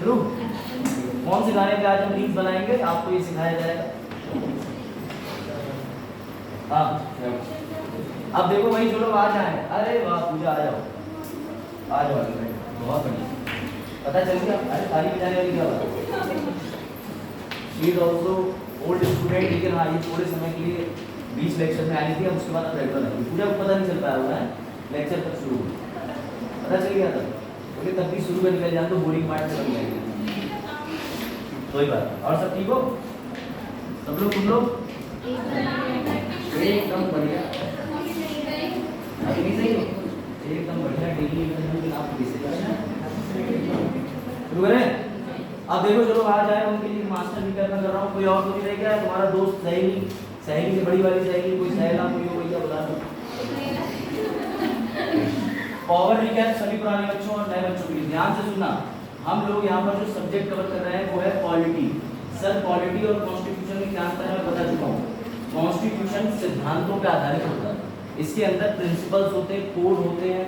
शुरू। कौन से गाने पे आज हम रील्स बनाएंगे, आपको ये सिखाया जाएगा। हाँ अब देखो भाई जो लोग आज आए, अरे वाह पूजा आ जाओ, आ जाओ, बहुत बढ़िया, पता चल गया। अरे ताली बजाने वाली क्या बात। She is also old student, लेकिन हाँ ये थोड़े समय के लिए 20 लेक्चर में आई थी, अब उसके बाद अब रेगुलर आई। पूजा को पता नहीं चल पाया होगा लेक्चर तक शुरू पता चल गया था, बोले तब भी शुरू में निकल जाए तो बोरिंग पार्ट से बन जाएगी। कोई बात। और सब ठीक हो सब लोग, तुम लोग एकदम बढ़िया, अभी सही हो एकदम बढ़िया। डेली आप शुरू करें। अब देखो चलो आज आए उनके लिए मास्टर भी करना कर रहा हूँ। कोई और तो नहीं रह गया, तुम्हारा दोस्त सहेली, सहेली से बड़ी वाली सहेली, कोई सहेला कोई हो भैया बुला दो। पावर रिकैप सभी पुराने बच्चों और नए बच्चों के लिए ध्यान से सुनना। हम लोग यहाँ पर जो सब्जेक्ट कवर कर रहे हैं वो है पॉलिटी। सर पॉलिटी और कॉन्स्टिट्यूशन में क्या अंतर है मैं बता चुका हूँ। कॉन्स्टिट्यूशन सिद्धांतों पर आधारित होता है, इसके अंदर प्रिंसिपल्स होते हैं, कोड होते हैं,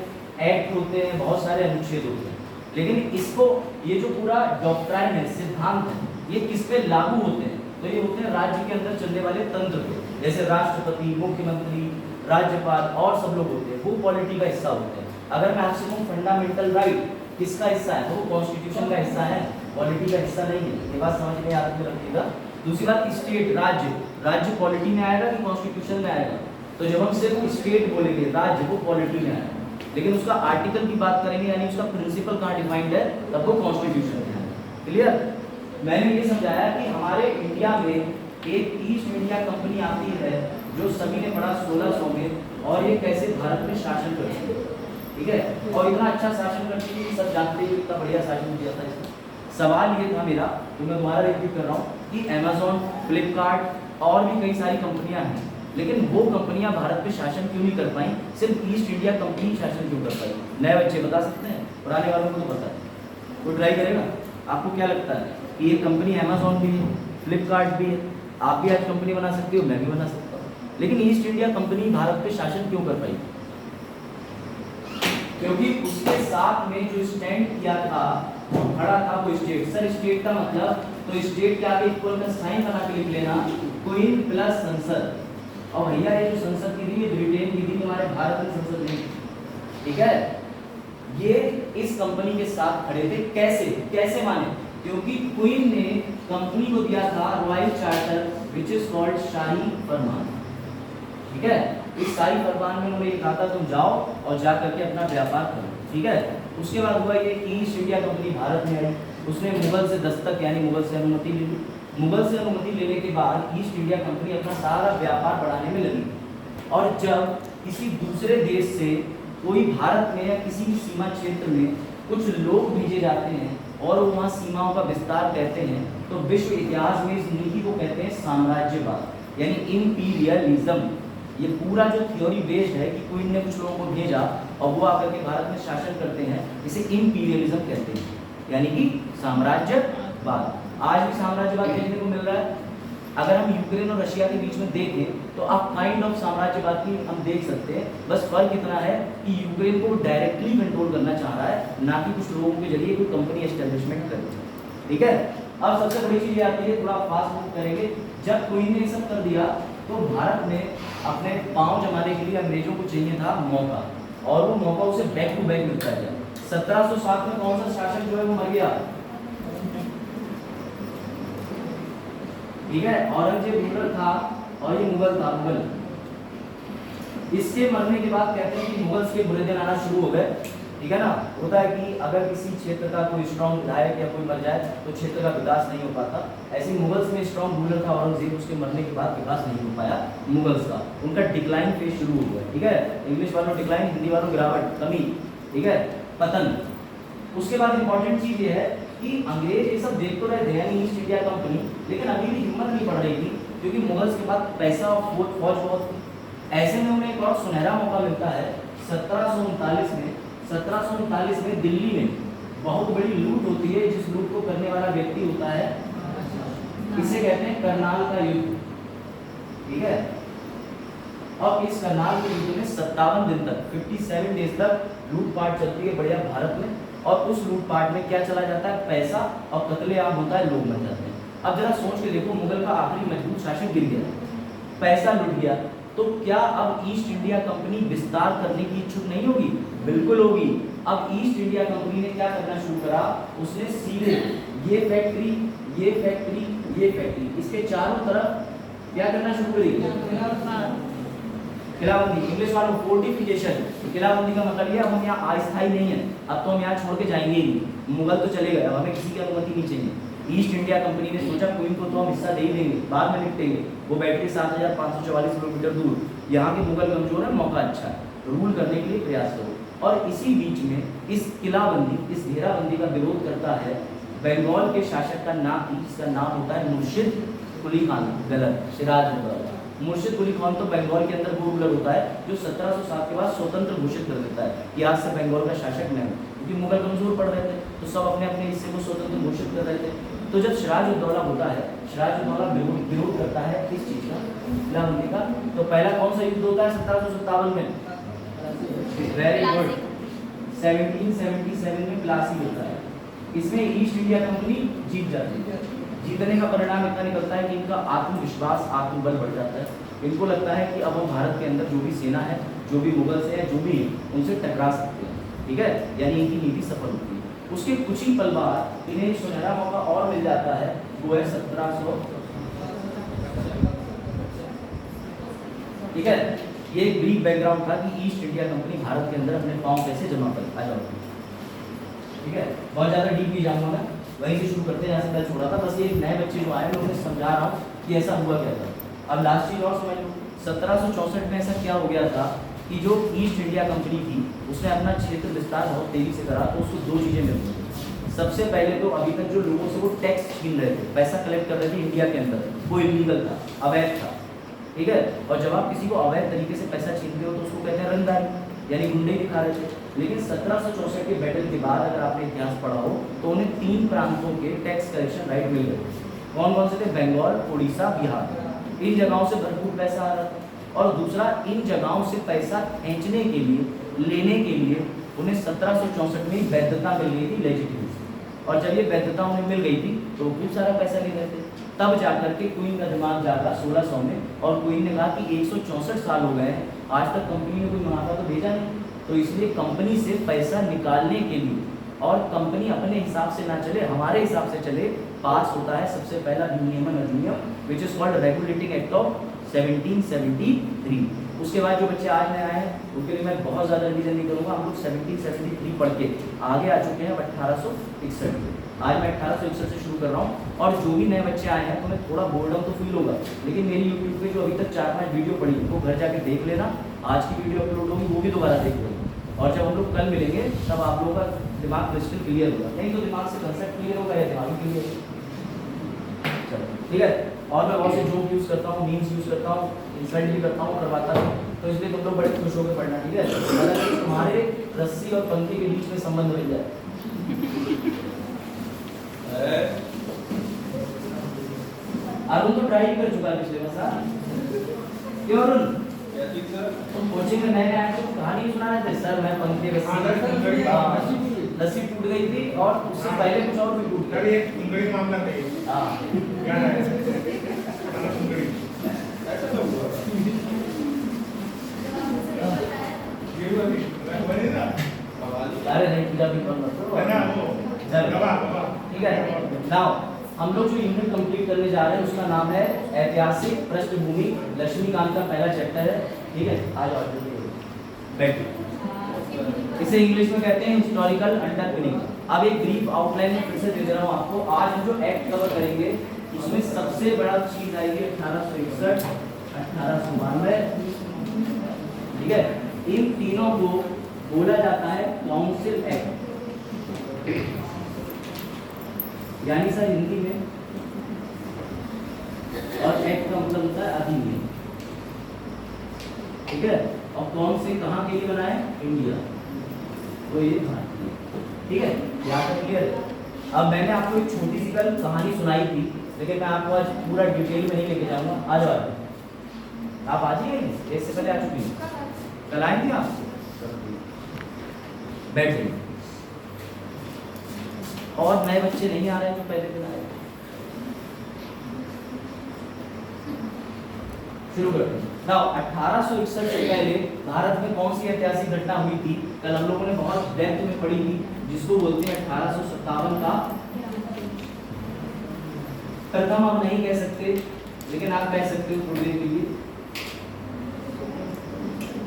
एक्ट होते हैं, बहुत सारे अनुच्छेद होते हैं। लेकिन इसको ये जो पूरा डॉक्ट्राइन है, सिद्धांत है, ये किस पे लागू होते हैं, तो ये होते हैं राज्य के अंदर चलने वाले तंत्र पे, जैसे राष्ट्रपति, मुख्यमंत्री, राज्यपाल और सब लोग होते हैं, वो पॉलिटी का हिस्सा होते हैं। अगर मैं आपसे कहूँ फंडामेंटल राइट किसका हिस्सा है, तो वो कॉन्स्टिट्यूशन का हिस्सा है, पॉलिटी का हिस्सा नहीं है। ये बात समझ में याद में रखिएगा। दूसरी बात स्टेट, राज्य, राज्य पॉलिटी में आएगा कि कॉन्स्टिट्यूशन में आएगा, तो जब हम सिर्फ स्टेट बोलेंगे राज्य, वो पॉलिटी में आएगा। लेकिन उसका आर्टिकल की बात करेंगे यानी उसका प्रिंसिपल कहाँ डिफाइंड है, तब वो कॉन्स्टिट्यूशन में है। क्लियर। मैंने ये समझाया कि हमारे इंडिया में एक ईस्ट इंडिया कंपनी आती है जो सभी ने पढ़ा 1600 में, और ये कैसे भारत में शासन करती है, ठीक है, और इतना अच्छा शासन करती है, सब जानते हैं इतना बढ़िया शासन किया था इसने। सवाल ये था मेरा, तो मैं दोबारा रिपीट कर रहा हूँ कि अमेजोन, फ्लिपकार्ट और भी कई सारी कंपनियां हैं, लेकिन वो कंपनियां भारत पे शासन क्यों नहीं कर पाई, सिर्फ ईस्ट इंडिया कंपनी शासन क्यों कर पाई। नए बच्चे बता सकते हैं, पुराने वालों को तो पता है, कोई ट्राई करेगा। आपको क्या लगता है कि ये कंपनी अमेजोन भी है, फ्लिपकार्ट भी है, आप भी आज कंपनी बना सकते हो, मैं भी बना सकता हूँ, लेकिन ईस्ट इंडिया कंपनी भारत पे शासन क्यों कर पाई? क्योंकि उसके साथ में जो स्टैंड किया था, वो खड़ा था वो स्टेट। सर स्टेट का मतलब, तो स्टेट के आगे इक्वल का साइन बना के लिख लेना, क्वीन प्लस संसद। और भैया ये जो संसद की थी ये ब्रिटेन की थी, हमारे भारत की संसद नहीं, ठीक है। ये इस कंपनी के साथ खड़े थे। कैसे कैसे माने? क्योंकि क्वीन ने कंपनी को दिया था royal charter which is called शाही फरमान, ठीक है। इस शाही फरमान में उन्होंने कहा था तुम जाओ और जा करके अपना व्यापार करो, ठीक है। उसके बाद हुआ ये कि ईस्ट इंडिया कंपनी भारत में आई, उसने मुगल से दस्तक यानी मुगल से अनुमति ली। मुगल से अनुमति लेने के बाद ईस्ट इंडिया कंपनी अपना सारा व्यापार बढ़ाने में लगी, और जब किसी दूसरे देश से कोई भारत में या किसी भी सीमा क्षेत्र में कुछ लोग भेजे जाते हैं और वो वहाँ सीमाओं का विस्तार कहते हैं, तो विश्व इतिहास में इस नीति को कहते हैं साम्राज्यवाद यानी इंपीरियलिज्म। ये पूरा जो थ्योरी बेस्ड है कि क्वीन ने कुछ लोगों को भेजा और वो आकर के भारत में शासन करते हैं, इसे इंपीरियलिज्म कहते हैं, यानी कि साम्राज्यवाद। आज भी साम्राज्यवाद देखने को मिल रहा है। अगर हम यूक्रेन और रशिया के बीच में देखें तो आप काइंड ऑफ साम्राज्यवाद की हम देख सकते हैं, बस फर्क इतना है कि यूक्रेन को डायरेक्टली कंट्रोल करना चाह रहा है, ना कि कुछ लोगों के जरिए कोई कंपनी एस्टेब्लिशमेंट करे, ठीक है। अब सबसे बड़ी चीज आती है, थोड़ा फास्ट मूव करेंगे। जब क्वीन ने सब कर दिया तो भारत ने अपने पांव जमाने के लिए अंग्रेजों को चाहिए था मौका, और वो मौका उसे बैक टू बैक मिलता है। 1707 में कौन सा शासक जो है वो मर गया, ठीक है, औरंगजेब रूलर था और ये मुगल था, मुगल। इसके मरने के बाद कहते हैं कि मुगल्स के बुरे दिन आना शुरू हो गए, ठीक है ना। होता है कि अगर किसी क्षेत्र का कोई स्ट्रॉन्ग विधायक या कोई मर जाए तो क्षेत्र का विकास नहीं हो पाता। ऐसे मुगल्स में स्ट्रॉन्ग रूलर था औरंगजेब, उसके मरने के बाद विकास नहीं हो पाया मुगल्स का, उनका डिक्लाइन फेज शुरू हो गया, ठीक है। इंग्लिश वालों डिक्लाइन, हिंदी वालों गिरावट, कमी, ठीक है, पतन। उसके बाद इंपॉर्टेंट चीज ये है कि अंग्रेज ये सब देख तो रहे थे यानी ईस्ट इंडिया कंपनी, लेकिन अभी भी हिम्मत नहीं पड़ रही थी क्योंकि मुगल्स के पास पैसा और फौज बहुत थी। ऐसे में उन्हें एक और सुनहरा मौका मिलता है 1739 में। 1739 में दिल्ली में बहुत बड़ी लूट होती है, जिस लूट को करने वाला व्यक्ति होता है, इसे कहते हैं करनाल का युद्ध, ठीक है। और इस करनाल के युद्ध में 57 दिन तक 57 डेज तक लूटपाट चलती है बढ़िया भारत में, और उस लूटपाट में क्या चला जाता है, पैसा, और कत्लेआम होता है, लोग मर जाते हैं। अब जरा सोच के देखो, मुगल का आखिरी मजबूत शासक गिर गया, पैसा लूट गया, तो क्या अब ईस्ट इंडिया कंपनी विस्तार करने की इच्छुक नहीं होगी? बिल्कुल होगी। अब ईस्ट इंडिया कंपनी ने क्या करना शुरू करा, उसने सीधे ये फैक्ट्री, ये फैक्ट्री, ये फैक्ट्री, इसके चारों तरफ क्या करना शुरू करी, किलाबंदी। इंग्लिश वालों फोर्टिफिकेशन। किलाबंदी का मतलब ये, अब हम यहाँ अस्थायी नहीं है, अब तो हम यहाँ छोड़ के जाएंगे ही नहीं, मुगल तो चले गए, अब हमें किसी की अनुमति नहीं चाहिए। ईस्ट इंडिया कंपनी ने सोचा क्वीन को तो हम हिस्सा दे ही देंगे, बाद में निपटेंगे। वो बैठे 7544 किलोमीटर दूर, यहाँ के मुगल कमजोर है, मौका अच्छा है, रूल करने के लिए प्रयास करो। और इसी बीच में इस किलाबंदी, इस घेराबंदी का विरोध करता है बंगाल के शासक का नाम, इसका नाम होता है मुर्शिद कुली खान। गलत, सिराजुद्दौला। मुर्शिद कुली खान तो बंगाल के अंदर वो रूलर होता है जो 1707 के बाद स्वतंत्र घोषित कर देता है कि आज से बंगाल का शासक मैं हूँ, क्योंकि मुगल कमजोर पड़ रहे थे, तो सब अपने अपने हिस्से को स्वतंत्र घोषित कर रहे थे। तो जब सिराजुद्दौला होता है, सिराजुद्दौला विरोध करता है इस चीज का, किलाबंदी का, तो पहला कौन सा युद्ध होता है 1757 में? वेरी गुड, 1777 में प्लासी होता है। इसमें ईस्ट इंडिया कंपनी जीत जाती है। जीतने का परिणाम इतना निकलता है कि इनका आत्मविश्वास, आत्मबल बढ़ जाता है। इनको लगता है कि अब हम भारत के अंदर जो भी सेना है, जो भी मुगल से है, जो भी है, उनसे टकरा सकते हैं, ठीक है, यानी इनकी नीति सफल होती है। उसके कुछ ही पल बाद इन्हें सुनहरा मौका और मिल जाता है, वो है 1700, ठीक है। ये एक ब्रीफ बैकग्राउंड था कि ईस्ट इंडिया कंपनी भारत के अंदर अपने पांव कैसे जमा कर, आ जाओ, ठीक है। बहुत ज़्यादा डीप नहीं जाऊंगा मैं, वहीं से शुरू करते हैं जहाँ से कल छोड़ा था। बस ये नए बच्चे जो आए, मैं उन्हें समझा रहा हूँ कि ऐसा हुआ क्या था। अब लास्ट चीज और समझ लो, 1764 में ऐसा क्या हो गया था कि जो ईस्ट इंडिया कंपनी थी, उसने अपना क्षेत्र विस्तार बहुत तेजी से करा, तो उसको दो चीज़ें मिल गई। सबसे पहले तो अभी तक जो लोगों से वो टैक्स छीन रहे थे, पैसा कलेक्ट कर रहे थे इंडिया के अंदर, वो इलीगल था, अवैध था, ठीक है। और जब आप किसी को अवैध तरीके से पैसा छीनते हो तो उसको कहते हैं रंगदारी, यानी गुंडे दिखा रहे थे। लेकिन 1764 के बैटल के बाद अगर आपने इतिहास पढ़ा हो तो उन्हें 3 प्रांतों के टैक्स कलेक्शन राइट मिल गए। कौन कौन से थे? बंगाल, उड़ीसा, बिहार। इन जगहों से भरपूर पैसा आ रहा था। और दूसरा, इन जगहों से पैसा खींचने के लिए, लेने के लिए उन्हें 1764 में वैधता मिल गई थी, लेजिटिमेसी। और जब ये वैधता उन्हें मिल गई थी तो खूब सारा पैसा ले रहे थे। तब जाकर के क्वीन का दिमाग जागा 1600 में, और क्वीन ने कहा कि 164 साल हो गए हैं, आज तक कंपनी ने कोई मुनाफा तो भेजा नहीं, तो इसलिए कंपनी से पैसा निकालने के लिए, और कंपनी अपने हिसाब से ना चले, हमारे हिसाब से चले, पास होता है सबसे पहला विनियमन अधिनियम, विच is called regulating act of 1773। उसके बाद जो बच्चे आज नए आए हैं उनके लिए मैं बहुत ज़्यादा रिवीजन नहीं करूँगा। हम लोग 1773 पढ़ के आगे आ चुके हैं 1861 में। आज मैं 1861 से शुरू कर रहा हूँ, और जो भी नए बच्चे आए हैं तो मैं थोड़ा बोर्ड डाउन तो फील होगा, लेकिन मेरी यूट्यूब पे जो अभी तक 4-5 वीडियो पड़ी वो घर जाके देख लेना। आज की वीडियो अपलोड होगी वो भी दोबारा देख लेना, और जब हम लोग कल मिलेंगे तब आप लोगों का दिमाग क्रिस्टल क्लियर होगा। नहीं तो दिमाग से कंसेप्ट क्लियर होगा या दिमाग क्लियर, चलो ठीक है। और मैं बहुत से जोक यूज़ करता हूँ, मीम्स यूज़ करता हूँ, इंसल्ट भी करता हूँ, करवाता हूँ, तो इसलिए तुम लोग बड़े खुश होकर पढ़ना, ठीक है। अगर तुम्हारे रस्सी और पंखे के बीच में संबंध बन जाए। अरुण तो ट्राई कर चुका है पिछले वर्ष, क्यों अरुण? तुम कोचिंग में नए आए तो कहानी सुना रहे थे, सर मैं पंखे रस्सी टूट गई थी और उससे पहले कुछ और भी टूट गया। एक सुंदरी मामला है। हां क्या है? सुंदरी ऐसा तो हुआ। ये वाली बनी ना, अरे नहीं पूजा भी बंद मत करो, है ना वो गवाह, ठीक है। नाउ हम लोग जो यूनिट कंप्लीट करने जा रहे हैं उसका नाम है ऐतिहासिक पृष्ठभूमि। लक्ष्मीकांत का पहला चैप्टर है, ठीक है। आ जाओ बैठिए। इसे इंग्लिश में कहते हैं हिस्टोरिकल अंडरपिनिंग। अब एक ब्रीफ आउटलाइन में फिर से दे दे रहा हूँ आपको। आज हम जो एक्ट कवर करेंगे उसमें सबसे बड़ा चीज आएगी 1861, 1892, ठीक है। इन तीनों को बोला जाता है काउंसिल एक्ट, यानी सर हिंदी में, और एक्ट का मतलब होता है अधिनियम, ठीक है। और कौन से कहाँ के लिए बनाए? इंडिया, तो ये भारतीय, ठीक है। यहाँ तक क्लियर है। अब मैंने आपको एक छोटी सी कल कहानी सुनाई थी, लेकिन मैं आपको आज पूरा डिटेल में नहीं लेके जाऊंगा। आ जाओ आप, आ जाइए, इससे पहले आ चुकी हैं, कल आए थे आप, बैठ जाइए। और नए बच्चे नहीं आ रहे हैं जो पहले दिन आए। शुरू करते हैं। नाउ 1861 से पहले भारत में कौन सी ऐतिहासिक घटना हुई थी? कल हम लोगों ने बहुत डेप्थ में पढ़ी थी, जिसको बोलते हैं 1857 का प्रथम। हम नहीं कह सकते, लेकिन आप कह सकते हो थोड़ी देर के लिए,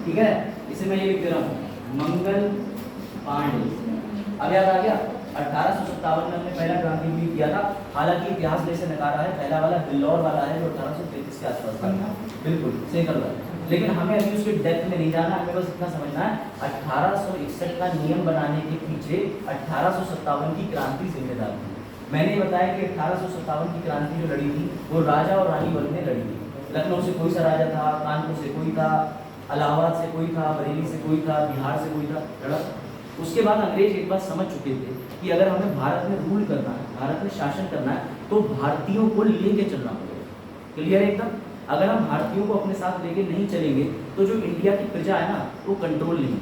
ठीक है? इसे मैं ये लिख दे रहा हूँ, मंगल पांडे। अब याद आ गया? 1857 में हमने पहला क्रांतिवीर किया था। हालांकि इतिहास जैसे नकारा है, पहला वाला बिल्लौर वाला है जो 1833 के आसपास था, बिल्कुल सही कर रहा है। लेकिन हमें अभी उसके डेप्थ में नहीं जाना, हमें बस इतना समझना है 1861 का नियम बनाने के पीछे 1857 की क्रांति जिम्मेदार थी। मैंने ये बताया कि 1857 की क्रांति जो लड़ी थी वो राजा और रानी वर्ग ने लड़ी थी। लखनऊ से कोई सा राजा था, कानपुर से कोई था, इलाहाबाद से कोई था, बरेली से कोई था, बिहार से कोई था, लड़ा। उसके बाद अंग्रेज एक बात समझ चुके थे कि अगर हमें भारत में रूल करना है, भारत में शासन करना है, तो भारतीयों को लेके चलना पड़ेगा। क्लियर है एकदम? अगर हम भारतीयों को अपने साथ लेके नहीं चलेंगे तो जो इंडिया की प्रजा है ना, वो कंट्रोल नहीं है।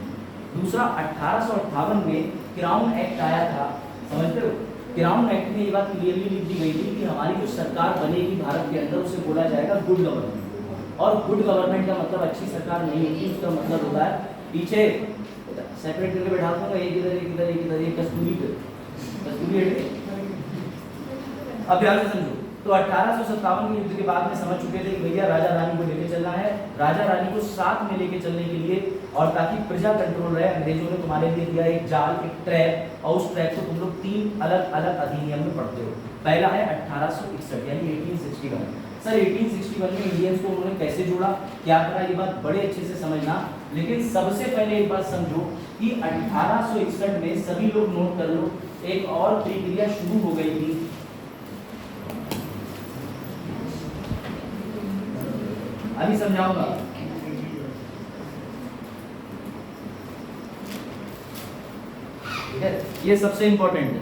दूसरा, 1858 में क्राउन एक्ट आया था, समझते हो? क्राउन एक्ट में ये बात क्लियरली लिख दी गई थी कि हमारी जो सरकार बनेगी भारत के अंदर, उसे बोला जाएगा गुड गवर्नमेंट। और गुड गवर्नमेंट का मतलब अच्छी सरकार नहीं होती, उसका मतलब होता है पीछे सेपरेट करके बैठा दूंगा, एक इधर एक इधर एक इधर, एक कस्तूरी हटे। अब ध्यान से समझो। तो 1857 के युद्ध के बाद में समझ चुके थे कि भैया राजा रानी को लेके चलना है, राजा रानी को साथ में लेके चलने के लिए, और ताकि प्रजा कंट्रोल रहे, अंग्रेजों ने तुम्हारे लिए दिया एक जाल, एक ट्रैप, और उस ट्रैप को तुम लोग 3 अलग अलग अधिनियम में पढ़ते हो। पहला है 1861 यानी 1861। सर 1861 में इंडियंस को उन्होंने कैसे जोड़ा, क्या करा, ये बात बड़े अच्छे से समझना। लेकिन सबसे पहले एक बात समझो कि 1861 में, सभी लोग नोट कर लो, एक और प्रक्रिया शुरू हो गई थी। अभी समझाऊंगा। ठीक है, ये सबसे इंपॉर्टेंट है,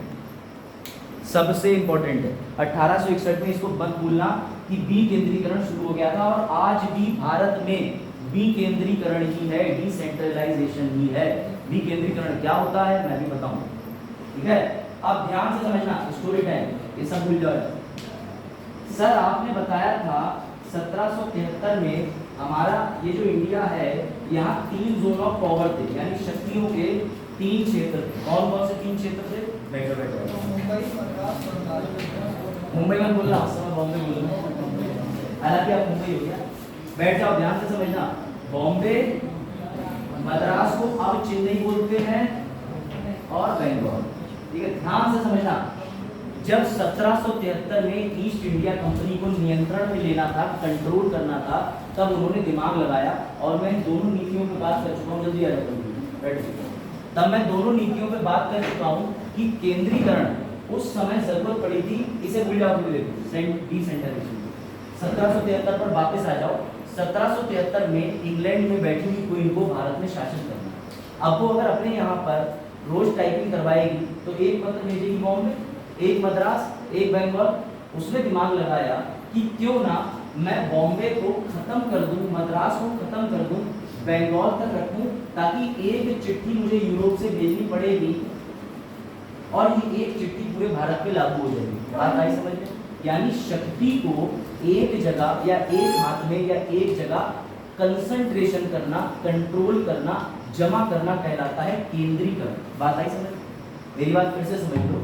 सबसे इंपॉर्टेंट है। 1861 में, इसको मत भूलना कि विकेंद्रीकरण शुरू हो गया था, और आज भी भारत में विकेंद्रीकरण ही है, डिसेंट्रलाइजेशन ही है। विकेंद्रीकरण क्या होता है मैं भी बताऊंगा, ठीक है? अब ध्यान से समझना, स्टोरी टाइम, ये सब भूल जाओ। सर आपने बताया था 1773 में हमारा ये जो इंडिया है, यहाँ 3 जोन ऑफ पावर थे, यानी शक्तियों के 3 क्षेत्र थे। कौन कौन से 3 क्षेत्र थे? बैठो बैठो। मुंबई में बोल रहा हूँ, समय बॉम्बे बोल रहा हूँ, हालांकि आप मुंबई हो गया। बैठ जाओ, ध्यान से समझना। बॉम्बे, मद्रास को अब चेन्नई बोलते हैं, और बेंगलोर, ठीक है? ध्यान से समझना। जब 1773 में ईस्ट इंडिया कंपनी को नियंत्रण में लेना था, कंट्रोल करना था, तब उन्होंने दिमाग लगाया, और मैं दोनों नीतियों पे बात कर चुका हूँ, जल्दी आ जाता। तब मैं दोनों नीतियों पे बात कर चुका हूँ कि केंद्रीकरण उस समय जरूरत पड़ी थी, इसे भूल जाओ, डिसेंट्रलाइजेशन। 1773 पर वापस आ जाओ। 1773 में इंग्लैंड में बैठी हुई क्वीन को भारत में शासन करना। अब वो अगर अपने यहाँ पर रोज टाइपिंग करवाएगी तो एक पत्र भेजेगी बॉम्बे, एक मद्रास, एक बंगाल। उसने दिमाग लगाया कि क्यों ना मैं बॉम्बे को खत्म कर दूं, मद्रास को खत्म कर दूं, बंगाल तक रखूं, ताकि एक चिट्ठी मुझे यूरोप से भेजनी पड़ेगी और ये एक चिट्ठी पूरे भारत पे लागू हो जाएगी। बात आई समझ में? यानी शक्ति को एक जगह या एक हाथ में या एक जगह कंसंट्रेशन करना, कंट्रोल करना, जमा करना कहलाता है केंद्रीकरण। बात आई समझ? मेरी बात फिर से समझ लो।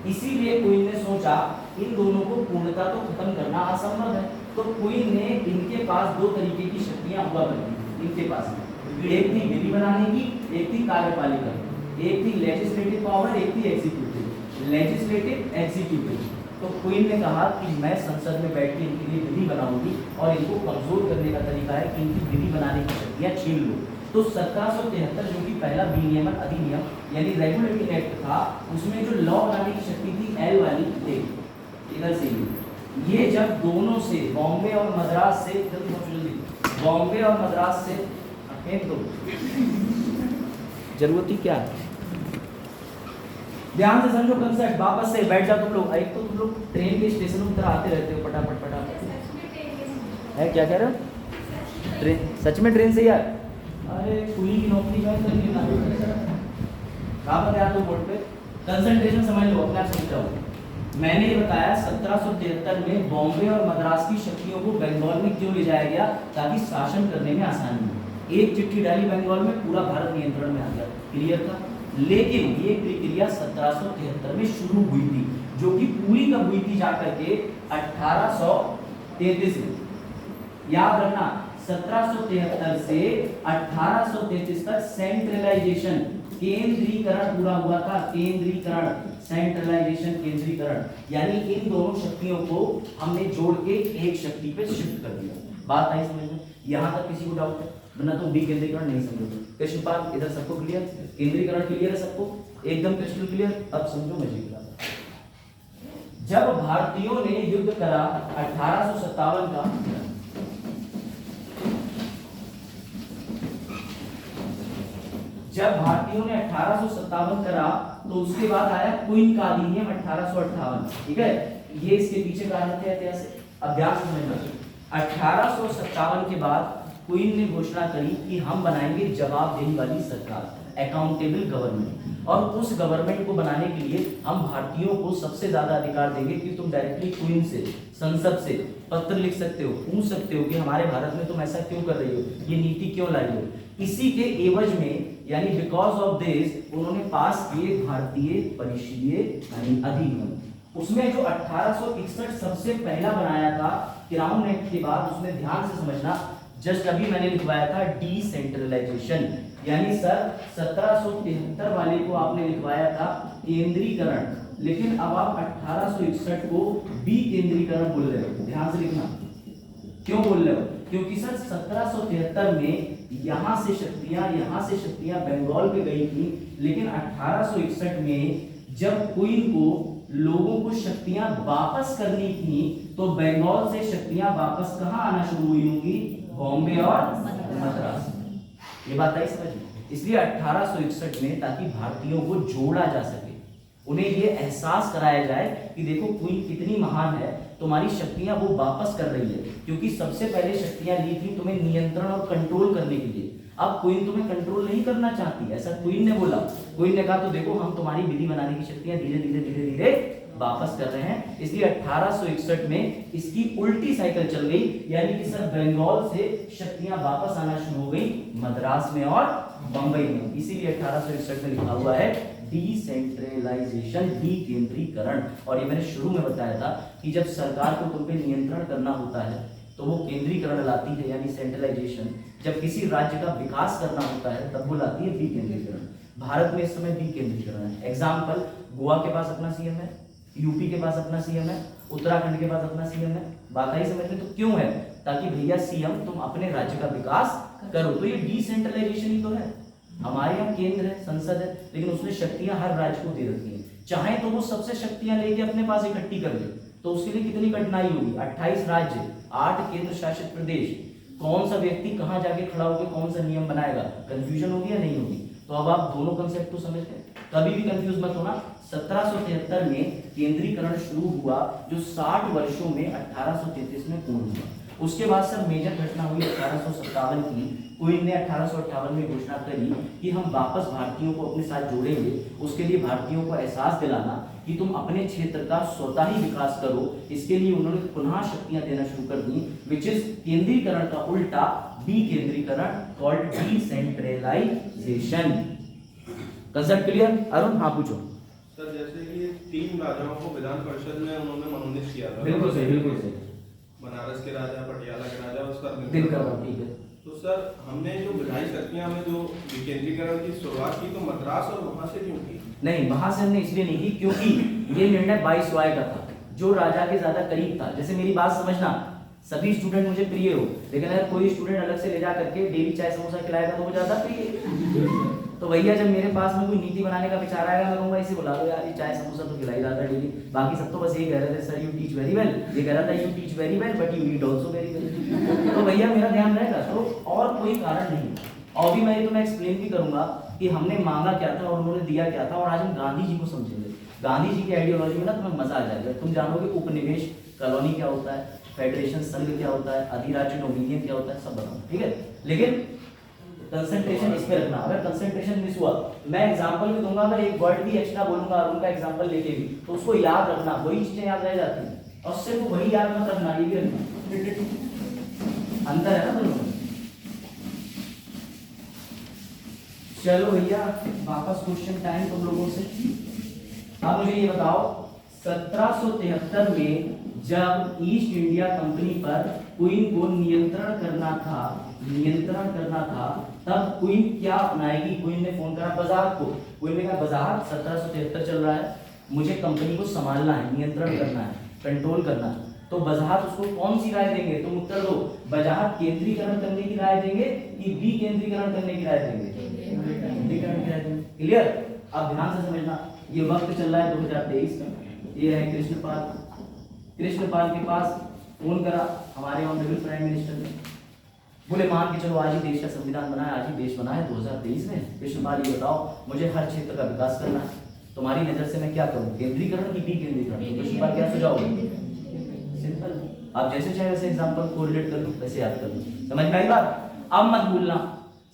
इसीलिए क्वीन ने सोचा इन दोनों को पूर्णता तो खत्म करना असंभव है, तो क्वीन ने इनके पास 2 तरीके की शक्तियां हुआ करती थी इनके पास। एक थी विधि बनाने की, एक थी कार्यपालिका, एक थी लेजिस्लेटिव पावर, एक थी एग्जीक्यूटिव। Legislative, executive. तो क्वीन ने कहा कि मैं संसद में बैठ के इनके लिए विधि बनाऊंगी, और इनको कमजोर करने का तरीका है कि इनकी विधि बनाने की शक्तियां छीन लो। तो 1773 जो कि पहला विनियमन अधिनियम यानी रेगुलेटिंग एक्ट था, उसमें जो लॉ बनाने की शक्ति थी एल वाली, इधर से ये जब दोनों से, बॉम्बे और मद्रास से, जल्दी बॉम्बे और मद्रास से फेंक दो, जरूरत ही क्या है? ध्यान से समझो कंसेप्ट। वापस से बैठ जाओ तुम लोग। एक तो तुम लोग ट्रेन के स्टेशनों की तरह आते रहते हो फटाफट फटाफट। है क्या कह रहे हो? ट्रेन सच में ट्रेन से यार? अरे कुली की नौकरी में तो नहीं ना। कहाँ पर यार तुम बोर्ड पे? कंसंट्रेशन समझ लो, अपने आप समझ जाओ। मैंने ये बताया 1773 में बॉम्बे और मद्रास की शक्तियों को बंगाल में क्यों ले जाया गया, ताकि शासन करने में आसानी हो। एक चिट्ठी डाली बंगाल में, पूरा भारत नियंत्रण में आ गया, क्लियर था। लेकिन ये प्रक्रिया 1773 में शुरू हुई थी, जो कि पूरी कब हुई थी जाकर के 1833 में। याद रखना 1773 से 1833 तक सेंट्रलाइजेशन, केंद्रीकरण पूरा हुआ था। केंद्रीकरण, सेंट्रलाइजेशन, केंद्रीकरण, यानी इन दोनों शक्तियों को हमने जोड़ के एक शक्ति पे शिफ्ट कर दिया। बात आई समझ में? यहां तक किसी को डाउट है? वरना तो विकेंद्रीकरण नहीं समझोगे। कृष्णपाल इधर सबको क्लियर? केंद्रीकरण क्लियर है सबको? एकदम क्रिस्टल क्लियर। अब समझो मजे की बात। जब भारतीयों ने युद्ध करा 1857 का, जब भारतीयों ने 1857 करा तो उसके बाद आया क्वीन का अधिनियम 1858, ठीक है। ये इसके पीछे कारण थे ऐतिहासिक, अब ध्यान से समझना। 1857 के बाद क्वीन ने घोषणा करी कि हम बनाएंगे जवाबदेही वाली सरकार, अकाउंटेबल गवर्नमेंट, और उस गवर्नमेंट को बनाने के लिए हम भारतीयों को सबसे ज्यादा अधिकार देंगे कि तुम डायरेक्टली क्वीन से, संसद से पत्र लिख सकते हो, पूछ सकते हो कि हमारे भारत में तुम ऐसा क्यों कर रही हो, ये नीति क्यों लाई हो। इसी के एवज में, यानी बिकॉज ऑफ दिस, उन्होंने पास किए भारतीय परिषदीय अधिनियम। उसमें जो 1861 सबसे पहला बनाया था क्राउन एक्ट के बाद, उसमें ध्यान से समझना, जस्ट अभी मैंने लिखवाया था डिसेंट्रलाइजेशन, यानी सर 1773 वाले को आपने लिखवाया था केंद्रीकरण, लेकिन अब आप 1861 को विकेंद्रीकरण बोल रहे हो। ध्यान से लिखना, क्यों बोल रहे हो? क्योंकि सर 1773 में यहां से शक्तियां बंगाल पे गई थी, लेकिन 1861 में जब क्वीन को, लोगों को शक्तियां वापस करनी थी, तो बंगाल से शक्तियां वापस कहां आना शुरू हुई होंगी? बॉम्बे और मद्रास। ये बात आई समझ में? इसलिए 1861 में, ताकि भारतीयों को जोड़ा जा सके, उन्हें ये एहसास कराया जाए कि देखो क्वीन कितनी महान है, तुम्हारी शक्तियां वो वापस कर रही है, क्योंकि सबसे पहले शक्तियां ली थी तुम्हें नियंत्रण और कंट्रोल करने के लिए। अब क्वीन तुम्हें कंट्रोल नहीं करना चाहती, ऐसा क्वीन ने बोला। क्वीन ने कहा तो देखो हम तुम्हारी विधि बनाने की शक्तियां धीरे धीरे धीरे धीरे वापस कर रहे हैं। इसलिए 1861 में इसकी उल्टी साइकिल चल गई, यानी कि सर बंगाल से शक्तियां वापस आना शुरू हो गई मद्रास में और बंबई में। इसीलिए 1861 में लिखा हुआ है डिसेंट्रलाइजेशन, विकेंद्रीकरण। और ये मैंने शुरू में बताया था कि जब सरकार को तुम पे नियंत्रण करना होता है तो वो केंद्रीकरण लाती है, यानी सेंट्रलाइजेशन। जब किसी राज्य का विकास करना होता है तब वो लाती है विकेंद्रीकरण। भारत में इस समय विकेंद्रीकरण है। एग्जाम्पल, गोवा के पास अपना सीएम है, यूपी के पास अपना सीएम है, उत्तराखंड के पास अपना सीएम है। बात आई समझ में? तो क्यों है? ताकि भैया सीएम तुम अपने राज्य का विकास करो। तो ये डिसेंट्रलाइजेशन ही तो है। हमारे यहाँ केंद्र है, संसद है, लेकिन उसने शक्तियां हर राज्य को दे रखी हैं। चाहे तो वो सबसे शक्तियां लेके अपने पास इकट्ठी कर ले, तो उसके लिए कितनी कठिनाई होगी। 28 राज्य, 8 केंद्र शासित प्रदेश, कौन सा व्यक्ति कहां जाके खड़ा होकर कौन सा नियम बनाएगा? कंफ्यूजन होगी या नहीं होगी? तो अब आप दोनों कंसेप्ट को समझते हैं, कभी भी कंफ्यूज मत होना। 1773 में केंद्रीकरण शुरू हुआ, जो 60 वर्षों में 1833 में पूर्ण हुआ। उसके बाद सर मेजर घटना हुई 1857 की। क्वीन ने 1858 में घोषणा करी कि हम वापस भारतीयों को अपने साथ जोड़ेंगे। उसके लिए भारतीयों को एहसास दिलाना कि तुम अपने क्षेत्र का स्वतः ही विकास करो। इसके लिए उन्होंने पुनः शक्तियां देना शुरू कर दी, विच इज केंद्रीकरण का उल्टा विकेंद्रीकरण, called decentralization. Concept clear? Arun हाँ पूछो। सर जैसे कि 3 राजाओं को विधान परिषद में उन्होंने मनोनीत किया था। बिल्कुल सही, बिल्कुल सही। बनारस के राजा, पटियाला के राजा, उसका दिनकर, ठीक है। तो सर हमने जो विधायी शक्तियां में जो विकेंद्रीकरण की शुरुआत की, तो मद्रास और वहां से क्यों की? नहीं, वहां से हमने इसलिए नहीं की क्योंकि ये निर्णय वाइसरॉय का था, जो राजा के ज्यादा करीब था। जैसे मेरी बात समझना, सभी स्टूडेंट मुझे प्रिय हो, लेकिन अगर कोई स्टूडेंट अलग से ले जा करके डेली चाय समोसा खिलाएगा तो वो ज्यादा प्रिय। तो भैया जब मेरे पास में कोई नीति बनाने का विचार आएगा, मैं कहूंगा इसे बुला लो यार, ये चाय समोसा तो खिलाई जाता है डेली। बाकी सब तो बस ये कह रहे थे sir you teach very well, ये कह रहा था you teach very well but you eat also very well. तो भैया मेरा ध्यान रहेगा, तो और कोई कारण नहीं। और भी मैं तुम्हें एक्सप्लेन भी करूंगा कि हमने मांगा क्या था और उन्होंने दिया क्या था, और आज हम गांधी जी को समझेंगे। गांधी जी की आइडियोलॉजी में ना तुम्हें मजा आ जाएगा। तुम जानोगे उपनिवेश कॉलोनी क्या होता है, फेडरेशन संघ क्या होता है, अधिराज्य डोमिनियन क्या होता है, सब बताऊंगा, ठीक है। लेकिन कंसंट्रेशन इस पे रखना। अगर कंसंट्रेशन मिस हुआ, मैं एग्जांपल भी दूंगा, अगर एक वर्ड भी एक्स्ट्रा बोलूंगा उनका एग्जांपल लेके भी, तो उसको याद रखना, वही चीजें याद रह जाती हैं। और सिर्फ वही याद मत रखना, ये भी रखना, अंतर है ना दोनों में। चलो भैया वापस क्वेश्चन टाइम तुम लोगों से। अब मुझे ये बताओ 1773 में जब ईस्ट इंडिया कंपनी पर क्वीन को नियंत्रण करना था, तब क्वीन क्या अपनाएगी? क्वीन ने फोन करा बजाहत को, क्वीन ने कहा बजाहत 1773 चल रहा है, मुझे कंपनी को संभालना है, नियंत्रण करना है, कंट्रोल करना है, तो बजाहत उसको कौन सी राय देंगे? तुम उत्तर दो। बजाहत केंद्रीकरण करने की राय देंगे कि विकेंद्रीकरण करने की राय देंगे? केंद्रीकरण की राय देंगे। क्लियर? अब ध्यान से समझना, ये वक्त चल रहा है 2023 का। ये है कृष्णपाल के पास फोन करा हमारे ऑनरेबल प्राइम मिनिस्टर ने, बोले मान के चलो आज ही देश का संविधान बना है, आज ही देश बना है 2023 में। कृष्णपाल ये बताओ मुझे हर क्षेत्र का विकास करना है, तुम्हारी नजर से मैं क्या करूं, केंद्रीकरण की विकेंद्रीकरण? कृष्णपाल क्या सुझाव? सिंपल, आप जैसे चाहे वैसे एग्जांपल कोरिलेट कर लो, वैसे याद कर लो। समझ में आई बात? अब मत भूलना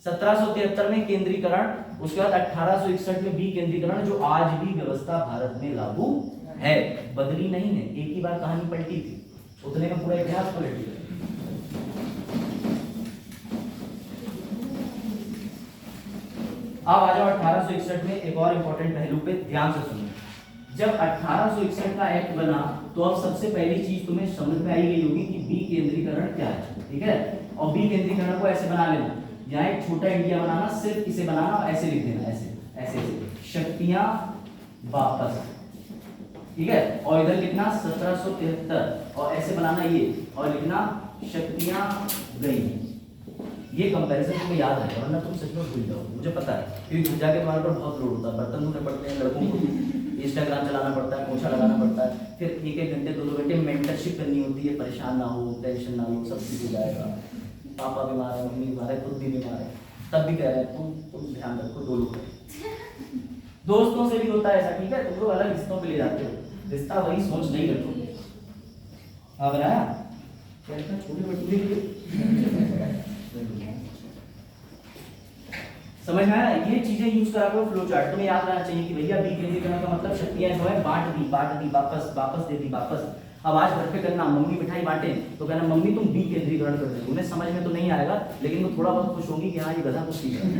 1773 में केंद्रीकरण, उसके बाद 1861 में विकेंद्रीकरण, जो आज भी व्यवस्था भारत में लागू है, बदली नहीं है, एक ही बार कहानी पलटी थी, उतने में पूरा इतिहास पलट गया। अब आ जाओ 1861 में एक और इंपॉर्टेंट पहलू पे ध्यान से सुनो। जब 1861 का एक्ट बना तो अब सबसे पहली चीज तुम्हें समझ में आई गई होगी कि विकेंद्रीकरण क्या है, ठीक है? और विकेंद्रीकरण को ऐसे बना लेना, यहाँ एक छोटा इंडिया बनाना, सिर्फ इसे बनाना और ऐसे लिख देना, ऐसे ऐसे शक्तियां वापस, ठीक है? और इधर लिखना 1773 और ऐसे बनाना ये, और लिखना शक्तियां गई। ये कंपैरिजन तुम्हें याद है, वरना तुम सच में भूल जाओ, मुझे पता है, क्योंकि घर जाके तुम्हारे पर बहुत लोड होता है, बर्तन धोने पड़ते हैं, लड़कों को इंस्टाग्राम चलाना पड़ता है, पोछा लगाना पड़ता है, फिर एक एक घंटे 2-2 घंटे मेंटरशिप करनी होती है। परेशान ना हो, टेंशन ना हो, सब ठीक हो जाएगा। पापा बीमार है, मम्मी बीमार है, खुद भी बीमार है, तब भी कह रहे हैं तुम ध्यान रखो, दो लोग दोस्तों से भी होता है ऐसा, ठीक है? तुम लोग अलग रिश्तों पे ले जाते हो, रिश्ता वही सोच नहीं रखो। हाँ बनाया क्या छोटे बटूरे समझ में आया? ये चीजें यूज करा करो फ्लो चार्ट। तुम्हें याद रहना चाहिए कि भैया विकेंद्रीकरण का मतलब शक्तियां जो है बांट दी, वापस दे दी, वापस। अब आज घर पे करना, मम्मी मिठाई बांटे तो कहना मम्मी तुम विकेंद्रीकरण कर रही हो। उन्हें समझ में तो नहीं आएगा, लेकिन वो थोड़ा बहुत खुश होंगी कि हाँ ये गधा कुछ सीख रहा है,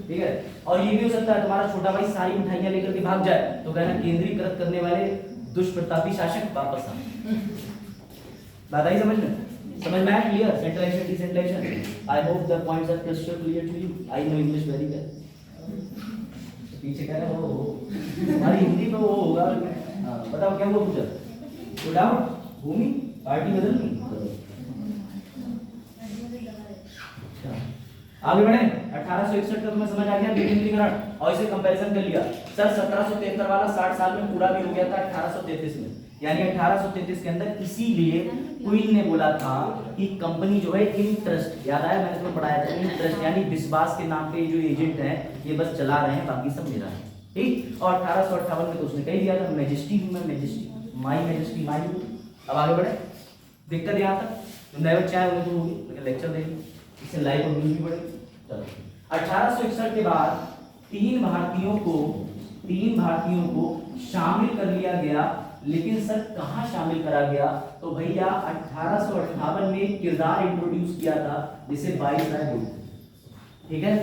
ठीक है? और ये भी हो सकता है तुम्हारा छोटा भाई सारी मिठाइयां लेकर के भाग जाए तो कहना केंद्रीकृत करने वाले दुष्प्रतापी शासक वापस आ। बात आई समझ में? समझ में आया? Clear? Centralization decentralization, I hope the points are crystal clear to you. I know English very well. पीछे कह रहे हो हमारी हिंदी में वो होगा। बताओ क्या हुआ पूछा? तो डाउट भूमि पार्टी बदलनी। आगे बढ़े। 1861 का तुम्हें समझ आ गया विकेंद्रीकरण, और इसे कंपैरिजन कर लिया। सर 1773 वाला 60 साल में पूरा भी हो गया था 1833 में, यानी 1833 के अंदर इसीलिए क्वीन ने बोला था कि कंपनी जो है इंटरेस्ट, याद आया मैंने तुम्हें पढ़ाया था, इंटरेस्ट यानी विश्वास के नाम पे जो एजेंट हैं ये बस चला रहे हैं, बाकी सब मेरा है, ठीक? और 1858 में तो उसने कह दिया था मैजेस्टी हूं मैं, मैजेस्टी, माई मैजेस्टी माई हूं। अब आगे बढ़े। दिक्कत यहाँ तक जो नए बच्चे आए उन्हें तो होगी, लेकिन लेक्चर देंगे, इससे लाइव और न्यूज भी बढ़ेगी। चलो 1861 के बाद तीन भारतीयों को शामिल कर लिया गया, लेकिन सर कहां शामिल करा गया? तो भैया 1858 में एक किरदार इंट्रोड्यूस किया था जिसे वाइसराय बोलते थे, ठीक है?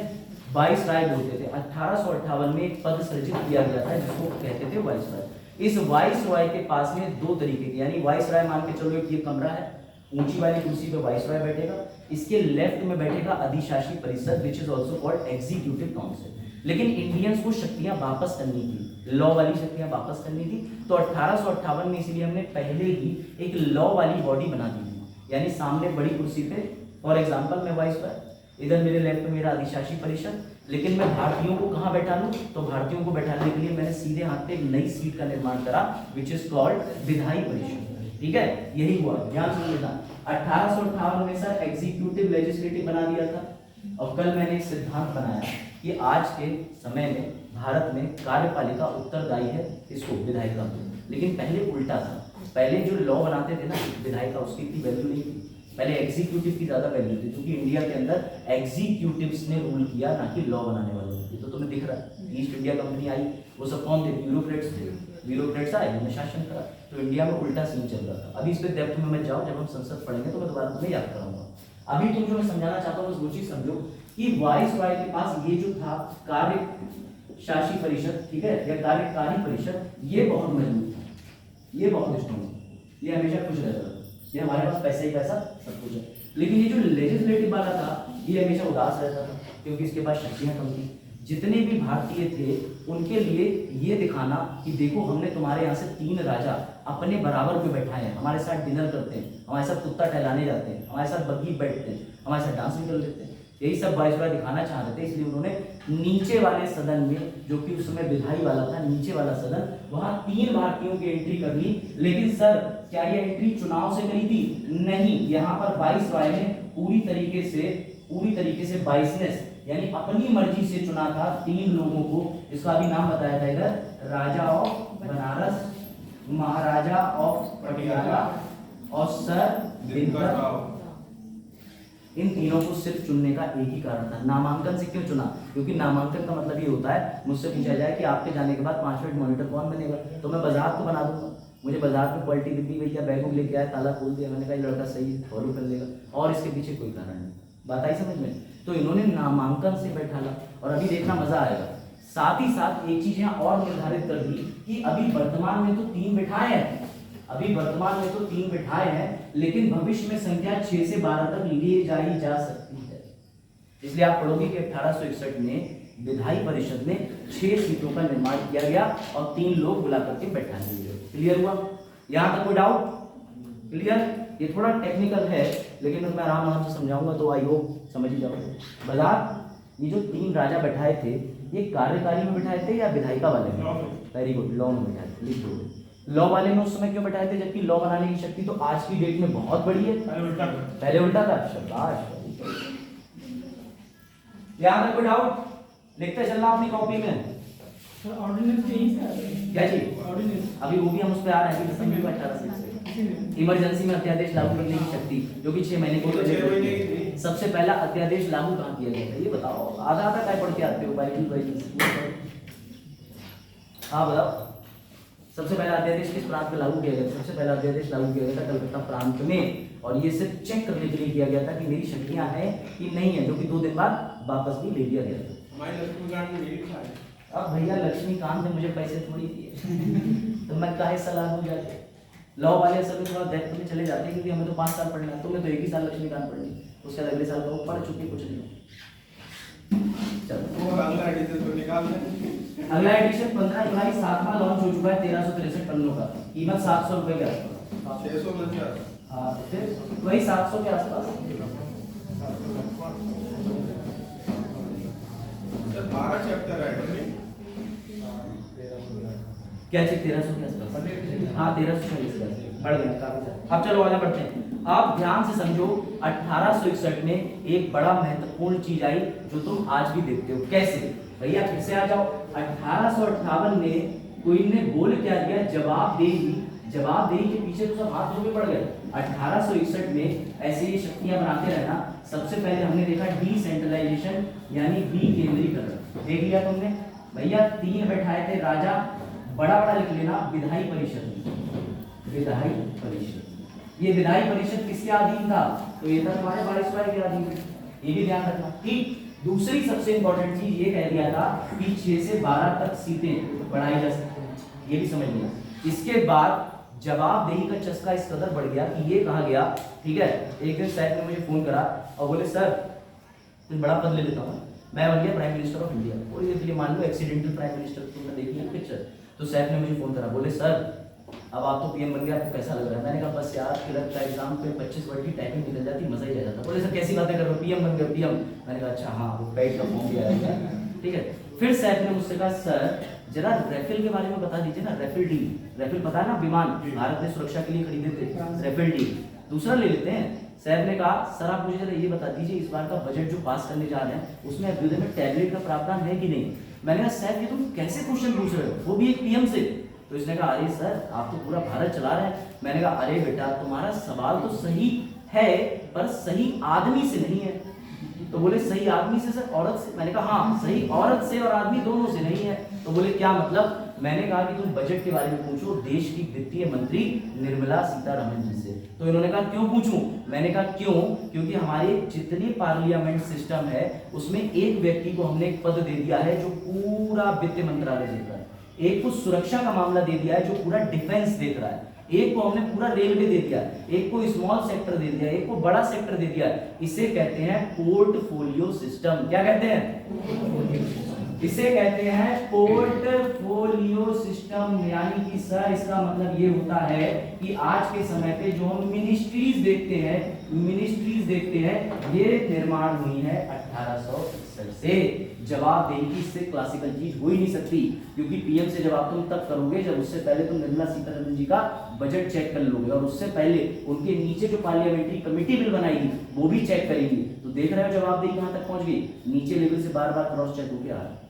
वाइसराय बोलते थे। 1858 में एक पद सृजित किया गया था जिसको कहते थे वाइसराय। इस वाइसराय के पास में दो तरीके के, यानी वाइसराय मान के चलो ये कमरा है, ऊंची वाली कुर्सी पे वाइसराय बैठेगा, इसके लेफ्ट में बैठेगा अधिशासी परिषद which is also called executive council. लेकिन इंडियंस को शक्तियां वापस करनी थी, लॉ वाली शक्तियां वापस करनी थी, तो 1858 में इसलिए हमने पहले ही एक लॉ वाली बॉडी बना दी थी। यानी सामने बड़ी कुर्सी पे फॉर एग्जांपल मैं वाइसराय, इधर मेरे लेफ्ट में मेरा अधिशासी परिषद, लेकिन मैं भारतीयों को कहां बैठा लूं? तो भारतीयों को बैठाने के लिए मैंने सीधे हाथ पे एक नई सीट का निर्माण करा विच इज कॉल्ड विधायी परिषद, ठीक है? यही हुआ, ध्यान से समझना। 1858 में सर एग्जीक्यूटिव लेजिस्लेटिव बना दिया था। और कल मैंने एक सिद्धांत बनाया कि आज के समय में भारत में कार्यपालिका उत्तरदायी है इसको, विधायिका को, लेकिन पहले उल्टा था। पहले जो लॉ बनाते थे ना विधायिका, उसकी इतनी वैल्यू नहीं थी, पहले एग्जीक्यूटिव की ज्यादा वैल्यू थी, क्योंकि इंडिया के अंदर एग्जीक्यूटिव्स ने रूल किया, ना कि लॉ बनाने वालों ने। तो तुम्हें दिख रहा है, ईस्ट इंडिया कंपनी आई, वो सब कौन थे? ब्यूरोक्रेट्स थे। ब्यूरोक्रेट्स आए, उन्होंने शासन करा। तो इंडिया में उल्टा सीन चल रहा था। अभी इस पे डेप्थ में मत जाओ, जब हम संसद पढ़ेंगे तो मैं दोबारा तुम्हें याद कराऊंगा। अभी तुम जो मैं समझाना चाहता हूँ बस वो चीज समझो कि वाइसरॉय के पास ये जो था कार्य शासी परिषद, ठीक है, या कार्यकारी परिषद, ये बहुत मजबूत था, ये बहुत स्ट्रॉन्ग था, ये हमेशा खुश रहता था, ये हमारे पास पैसा ही पैसा सब कुछ है। लेकिन ये जो लेजिस्लेटिव वाला था, ये हमेशा उदास रहता था, क्योंकि इसके पास शक्तियां कम थी। जितने भी भारतीय थे उनके लिए ये दिखाना कि देखो हमने तुम्हारे यहाँ से 3 राजा अपने बराबर पे बैठाए हैं, हमारे साथ डिनर करते हैं, हमारे साथ कुत्ता टहलाने जाते हैं, हमारे साथ बग्गी बैठते हैं, हमारे साथ डांस भी कर लेते हैं, यही सब वाइसरॉय दिखाना चाह रहे थे। इसलिए उन्होंने नीचे वाले सदन में, जो कि उस समय विधायी वाला था, नीचे वाला सदन, वहां 3 भारतीयों की एंट्री कर ली। लेकिन सर क्या ये एंट्री चुनाव से करी थी? नहीं, यहाँ पर वाइसरॉय ने पूरी तरीके से बाइसनेस यानी अपनी मर्जी से चुना था 3 लोगों को। इसका अभी नाम बताया था इधर, राजा ऑफ बनारस, महाराजा ऑफ पटियाला और सर दिनकर राव। इन तीनों को सिर्फ चुनने का एक ही कारण था। नामांकन से क्यों चुना? क्योंकि नामांकन का मतलब ये होता है, मुझसे पूछा जाए कि आपके जाने के बाद 5 मिनट मॉनिटर कौन बनेगा, तो मैं बाजार को बना दूंगा। मुझे बाजार में पलटी दिख गई, भैया बैग लेके आया, ताला खोल दिया, मैंने कहा ये लड़का सही है, फॉलो कर लेगा, और इसके पीछे कोई कारण नहीं। बात आई समझ में? तो इन्होंने नामांकन से बैठाला, और अभी देखना मजा आएगा। साथ ही साथ एक चीज यहाँ और निर्धारित कर दी कि अभी वर्तमान में तो 3 बिठाए हैं, लेकिन भविष्य में संख्या 6 से 12 तक ले जाई जा सकती है। इसलिए आप पढ़ोगे कि 1861 में विधायी परिषद में 6 सीटों का निर्माण किया गया और 3 लोग बुला करके बैठा दिए। क्लियर हुआ? यहाँ तक कोई डाउट? क्लियर? ये थोड़ा टेक्निकल है, लेकिन मैं आराम से समझाऊंगा तो आई होप समझ ही जाओगे। बाजार ये जो 3 राजा बैठाए थे, ये कार्यकारी में बैठाए थे या विधायिका वाले में? वेरी गुड, लॉ में बैठाए थे। लिख दो, लॉ वाले में उस समय क्यों बैठाए थे, जबकि लॉ बनाने की शक्ति तो आज की डेट में बहुत बड़ी है। पहले उल्टा था। शाबाश। यहाँ तक कोई डाउट? लिखते चलना अपनी कॉपी में। ऑर्डिनेंस क्या चीज? ऑर्डिनेंस अभी वो भी हम उस पे आ रहे हैं। 18 इमरजेंसी में अध्यादेश लागू करने की शक्ति, जो कि 6 महीने की। सबसे पहला अध्यादेश लागू कहाँ किया गया था ये बताओ? आधा काय पढ़ के आते हो बाइबल? हाँ बताओ। सबसे पहला अध्यादेश किस प्रांत में लागू किया गया था? सबसे पहला अध्यादेश लागू किया गया था कलकत्ता प्रांत में, और ये सिर्फ चेक करने के लिए किया गया था कि मेरी शक्तियां हैं कि नहीं है, जो कि 2 दिन बाद वापस भी ले लिया गया था। अब भैया लक्ष्मीकांत ने मुझे पैसे थोड़ी दिए तो मैं काहे सलाह दूं जाके? लॉ वाले असल में थोड़ा डेप्थ में चले जाते हैं, क्योंकि हमें तो 5 साल पढ़ना है, तुमने तो 1 ही साल लक्ष्मीकांत पढ़नी, उसके बाद अगले साल का वो पढ़ चुके कुछ नहीं। चलो अगला एडिशन 15 जुलाई 7वां लॉन्च हो चुका है, 1363 पन्नों का, कीमत 700 रुपए के आसपास। 600 हाँ, फिर वही 700 के आसपास। 12 चैप्टर है क्या चीज? 1300 के आसपास। हाँ 1340 बढ़ गया काफी ज्यादा। अब चलो आगे बढ़ते हैं। आप ध्यान से समझो, 1861 में एक बड़ा महत्वपूर्ण चीज आई जो तुम आज भी देखते हो। कैसे? भैया फिर से आ जाओ। 1858 में क्वीन ने बोल क्या दिया? जवाबदेही के पीछे तो सब हाथ धो के पड़ गए। 1861 में ऐसे ही शक्तियां बनाते रहना। सबसे पहले हमने देखा डिसेंट्रलाइजेशन यानी विकेंद्रीकरण। देख लिया तुमने? भैया 3 बैठाए थे राजा, बड़ा लिख लेना, विधायी परिषद। ये विधायी परिषद किसके अधीन था? तो ये था तुम्हारे वाइसरॉय के अधीन। ये भी ध्यान रखना। ठीक। दूसरी सबसे इंपॉर्टेंट चीज ये कह दिया था कि 6 से 12 तक सीटें बढ़ाई जा सकती हैं, ये भी समझ लिया। इसके बाद जवाबदेही का चस्का इस कदर बढ़ गया कि ये कहा गया, ठीक है, एक दिन सैफ ने मुझे फोन करा और बोले सर कुछ बड़ा पद ले लेता हूँ, मैं बन गया प्राइम मिनिस्टर ऑफ इंडिया। और ये मान लो एक्सीडेंटल प्राइम मिनिस्टर, तुमने देखी है पिक्चर। तो सैफ ने मुझे फोन करा, बोले सर अब आप तो पीएम बन गए, आपको कैसा लग रहा है? मैंने कहा बस यार क्लर्क का एग्जाम पे 25 वर्ड की टाइपिंग निकल जाती, मजा ही आ जाता। बोले सर कैसी बातें कर रहे हो, पीएम बन गए पीएम? मैंने कहा अच्छा हाँ, वो पेड का फॉर्म भी आया, ठीक है। फिर सैफ ने मुझसे कहा सर जरा रेफेल के बारे में बता दीजिए ना। रेफेल डील, रेफेल पता है ना, विमान भारत ने सुरक्षा के लिए खरीदे थे, रेफेल डील। दूसरा ले लेते हैं। सैफ ने कहा सर आप मुझे जरा ये बता दीजिए इस बार का बजट जो पास करने जा रहे हैं उसमें अभ्युदय में टैबलेट का प्रावधान है कि नहीं? मैंने कहा सैफ ये तुम कैसे क्वेश्चन पूछ रहे हो, वो भी एक पीएम से? तो इसने कहा अरे सर आप तो पूरा भारत चला रहे हैं। मैंने कहा अरे बेटा तुम्हारा सवाल तो सही है पर सही आदमी से नहीं है। तो बोले सही आदमी से सर औरत से? मैंने कहा हाँ सही औरत से और आदमी दोनों से नहीं है। तो बोले क्या मतलब? मैंने कहा कि तुम बजट के बारे में पूछो देश की वित्तीय मंत्री निर्मला सीतारमण जी से। तो इन्होंने कहा क्यों पूछूं? मैंने कहा क्यों, क्योंकि हमारे जितने पार्लियामेंट सिस्टम है उसमें एक व्यक्ति को हमने एक पद दे दिया है जो पूरा वित्त मंत्रालय देखता है, एक को सुरक्षा का मामला दे दिया है जो पूरा डिफेंस देख रहा है, एक को हमने पूरा रेलवे दे दिया, एक को स्मॉल सेक्टर दे दिया, एक को बड़ा सेक्टर दे दिया। इसे कहते हैं पोर्टफोलियो सिस्टम। क्या कहते हैं? इसे कहते हैं पोर्टफोलियो सिस्टम। यानी कि सर इसका मतलब ये होता है कि आज के समय पे जो हम मिनिस्ट्रीज देखते हैं ये निर्माण हुई है 1861 से। जवाबदेही की इससे क्लासिकल चीज हो ही नहीं सकती, क्योंकि पीएम से जवाब तुम तब करोगे जब उससे पहले तुम निर्मला सीतारमण जी का बजट चेक कर लोगे और उससे पहले उनके नीचे जो पार्लियामेंट्री कमेटी बिल बनाएगी वो भी चेक करेंगी। तो देख रहे हो जवाबदेही कहां तक पहुंच गई, नीचे लेवल से बार बार क्रॉस चेक होके आ रहा है।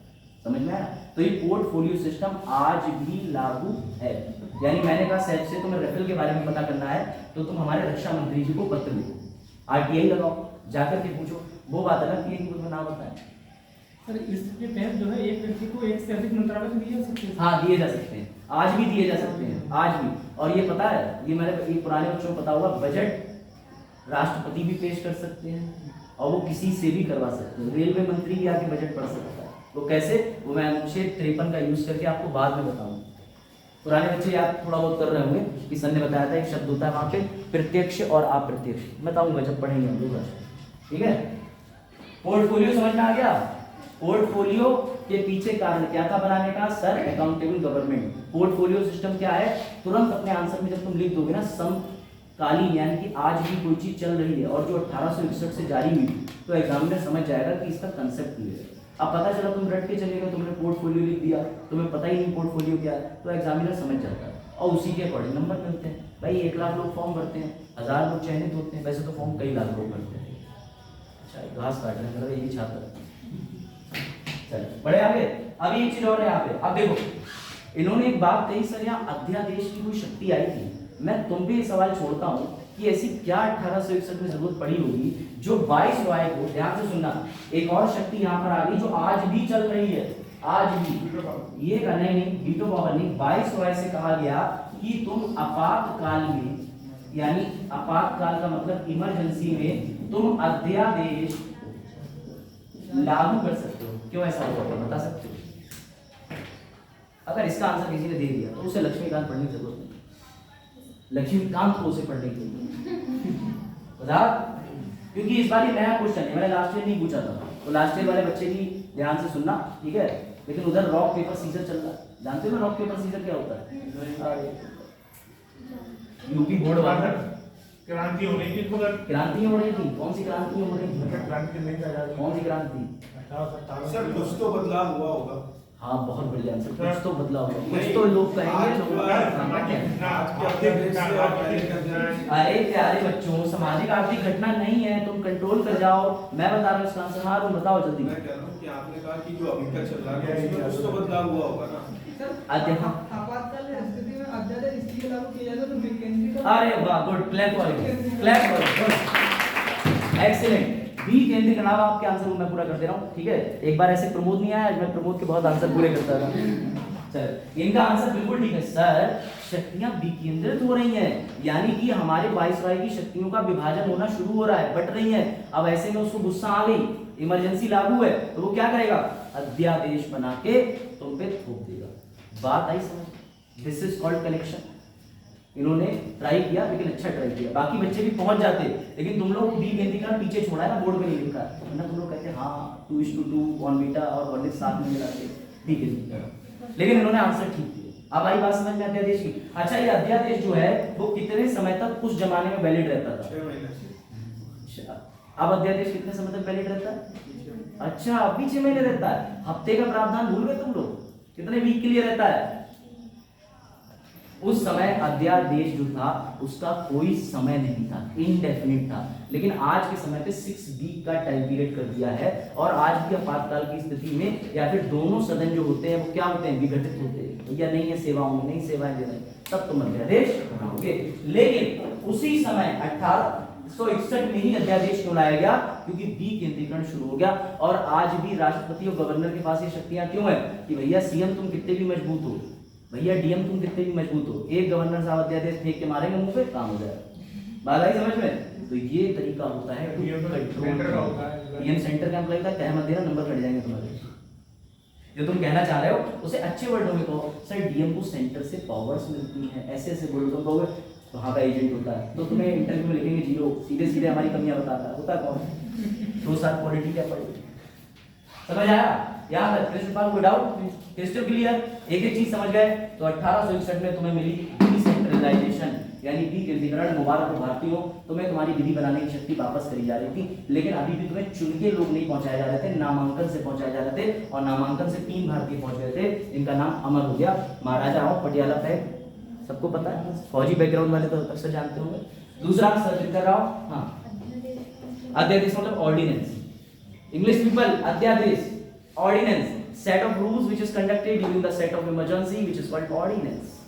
समझ में आया? तो ये पोर्टफोलियो सिस्टम आज भी लागू है। यानी मैंने कहा साहब से तुम्हें रेफेल के बारे में पता करना है तो तुम हमारे रक्षा मंत्री जी को पत्र लिखो, आरटीआई लगाओ, जाकर के पूछो। वो बात अलग थी कि तुम्हें नाम बताएं। सर इसके तहत जो है एक व्यक्ति को एक से अधिक मंत्रालय में दिए जा सकते हैं? हाँ दिए जा सकते हैं, आज भी दिए जा सकते हैं, आज भी। और ये पता है, ये मेरे ये पुराने बच्चों को पता होगा, बजट राष्ट्रपति भी पेश कर सकते हैं और वो किसी से भी करवा सकते हैं। रेलवे मंत्री भी आके बजट पढ़ सकता है। वो कैसे? वो मैं अनुच्छेद 53 का यूज करके आपको बाद में बताऊंगा। पुराने बच्चे याद थोड़ा बहुत कर रहे होंगे कि सर ने बताया था एक शब्द होता है वहां पे प्रत्यक्ष और अप्रत्यक्ष, बताऊंगा जब पढ़ेंगे हम लोग। ठीक है, पोर्टफोलियो समझ में आ गया? पोर्टफोलियो के पीछे कारण क्या था बनाने का? Sir accountable government. Portfolio system क्या है? तुरंत अपने आंसर में जब तुम लिख दोगे ना समकालीन, यानी कि आज भी कोई चीज चल रही है और जो 1861 से जारी हुई, तो एग्जामिनर समझ जाएगा कि इसका कंसेप्ट क्लियर है। अब पता चला तुम रट के चलेगा, तुमने पोर्टफोलियो लिख दिया, तुम्हें पता ही नहीं पोर्टफोलियो क्या है, तो एग्जामिनर समझ जाता है और उसी के अकॉर्डिंग नंबर मिलते हैं। भाई 1 लाख लोग फॉर्म भरते हैं, 1000 लोग चयनित होते हैं, वैसे तो फॉर्म कई लाख लोग भरते हैं। अच्छा घास काट रहे हैं यही छात्र। चलिए बढ़े आगे। अभी एक चीज और है यहाँ पे, अब देखो इन्होंने एक बात कही, सर यहाँ अध्यादेश की कोई शक्ति आई थी। मैं तुम भी ये सवाल छोड़ता हूँ कि ऐसी क्या 1861 में जरूरत पड़ी होगी जो वाइसरॉय को, ध्यान से सुनना, एक और शक्ति यहाँ पर आ गई जो आज भी चल रही है, आज भी। ये नहीं वीटो पावर नहीं, वाइसरॉय से कहा गया कि तुम आपातकाल में, यानी आपातकाल का मतलब इमरजेंसी में तुम अध्यादेश लागू कर सकते हो। क्यों ऐसा होगा बता सकते हो? अगर इसका आंसर किसी ने दे दिया तो उसे लक्ष्मीकांत पढ़ने की जरूरत नहीं, लक्ष्मीकांत को उसे पढ़ने की बता, क्योंकि इस बार ये नया क्वेश्चन है, मैंने लास्ट ईयर नहीं पूछा था, तो लास्ट ईयर वाले बच्चे भी ध्यान से सुनना, ठीक है? लेकिन उधर रॉक पेपर सीजर चल रहा है, जानते हो रॉक पेपर सीजर क्या होता है? यूपी बोर्ड वाला क्रांति हो रही थी, मगर क्रांति हो रही थी। कौन सी क्रांति हो रही थी? क्रांति नहीं था। कौन सी क्रांति? सर कुछ तो बदलाव हुआ होगा। हाँ बहुत बढ़िया आंसर, कुछ तो बदलाव हुआ, कुछ तो लोग कहेंगे, लोगों का अरे प्यारे बच्चों, सामाजिक आर्थिक घटना नहीं है, तुम कंट्रोल कर जाओ। मैं बता रहा हूँ इसका आंसर। हाँ तुम बताओ जल्दी। मैं कह रहा हूँ कि आपने कहा कि जो अभी तक चल रहा है उसमें कुछ तो बदलाव हुआ होगा ना। आपातकाल स्थिति में अध्यादेश इसलिए लागू किया जाता है तो विकेंद्रीकरण। अरे वाह, good, clap for you, clap for you, good, excellent. B केंद्रीकरण। अब आपके आंसर को मैं पूरा कर दे रहा हूँ, ठीक है? एक बार ऐसे प्रमोद नहीं आया, मैं प्रमोद के बहुत आंसर पूरे करता था। चल इनका आंसर बिल्कुल ठीक है सर, शक्तियां विकेंद्रित हो रही हैं, यानी कि हमारे वाइसरॉय की शक्तियों का विभाजन होना शुरू हो रहा है, बट रही है। अब ऐसे में उसको गुस्सा आ गई, इमरजेंसी लागू है, तो वो क्या करेगा? अध्यादेश बना के तुम पे थोप देगा। बात आई समझ? This is called connection. इन्होंने ट्राई किया, लेकिन अच्छा ट्राई किया, बाकी बच्चे भी पहुंच जाते, लेकिन तुम लोग बी केंद्रीकरण पीछे छोड़ा है ना, बोर्ड में नहीं लिखा है, वरना तुम लोग कहते हाँ 2:2 1 बीटा और 1 साथ में मिलाते बी केंद्रीकरण। लेकिन इन्होंने आंसर ठीक दिया। अब आई बात समझ में अध्यादेश की। अच्छा ये अध्यादेश जो है वो कितने समय तक उस जमाने में वैलिड रहता था? 6 महीने। अब अध्यादेश कितने समय तक वैलिड रहता है? अच्छा अब भी 6 महीने रहता है। हफ्ते का प्रावधान भूल गए तुम लोग? कितने वीक के लिए रहता है? उस समय अध्यादेश जो था उसका कोई समय नहीं था, इनडेफिनिट था। लेकिन आज के समय पे 6 वीक का टाइम पीरियड कर दिया है, और आज भी आपातकाल की स्थिति में या फिर दोनों सदन जो होते हैं वो क्या होते हैं? विघटित होते हैं। भैया नहीं है सेवाओं में, नहीं सेवाएं दे रहे, तब तुम अध्यादेश बनाओगे। लेकिन उसी समय 1861 में ही अध्यादेश क्यों लाया गया? क्योंकि विकेंद्रीकरण शुरू हो गया। और आज भी राष्ट्रपति और गवर्नर के पास ये शक्तियां क्यों है कि भैया सीएम तुम कितने भी मजबूत हो, भैया डीएम तुम कितने भी मजबूत हो, एक गवर्नर साहब अध्यादेश फेंक के मारेंगे मुंह पे, काम हो जाएगा। बात आई समझ में? तो ये तरीका होता है डीएम सेंटर का एम्प्लॉय का, क्या मत देना, नंबर कट जाएंगे तुम्हारे। जो तुम कहना चाह रहे हो उसे अच्छे वर्डों में कहो, सर डीएम को सेंटर से पावर्स मिलती हैं, ऐसे ऐसे बोल दो, कहोगे वहाँ का एजेंट होता है, तो तुम्हें इंटरव्यू में लिखेंगे 0, सीधे सीधे हमारी कमियां बताता है, होता कौन? 2 साल पॉलिटी क्या पढ़ी, समझ आया? यहाँ तक प्रिंसिपल कोई डाउट? Crystal clear? एक एक चीज समझ गए? तो 1861 में तुम्हें मिली डिसेंट्रलाइजेशन यानी विकेंद्रीकरण। मुबारक हो भारतीयों, तुम्हें तुम्हारी विधि बनाने की शक्ति वापस करी जा रही थी, लेकिन अभी भी तुम्हें चुन के लोग नहीं पहुंचाए जा रहे थे, नामांकन से पहुंचाए जा रहे थे, और नामांकन से 3 भारतीय पहुंच गए थे, इनका नाम अमर हो गया। महाराजा राव पटियाला पैक, सबको पता है, फौजी बैकग्राउंड वाले तो अक्सर जानते होंगे। दूसरा सर राव, हाँ, अध्यादेश मतलब ऑर्डिनेंस, इंग्लिश पीपल, अध्यादेश ordinance, set of rules which is conducted during the set of emergency which is called ordinance.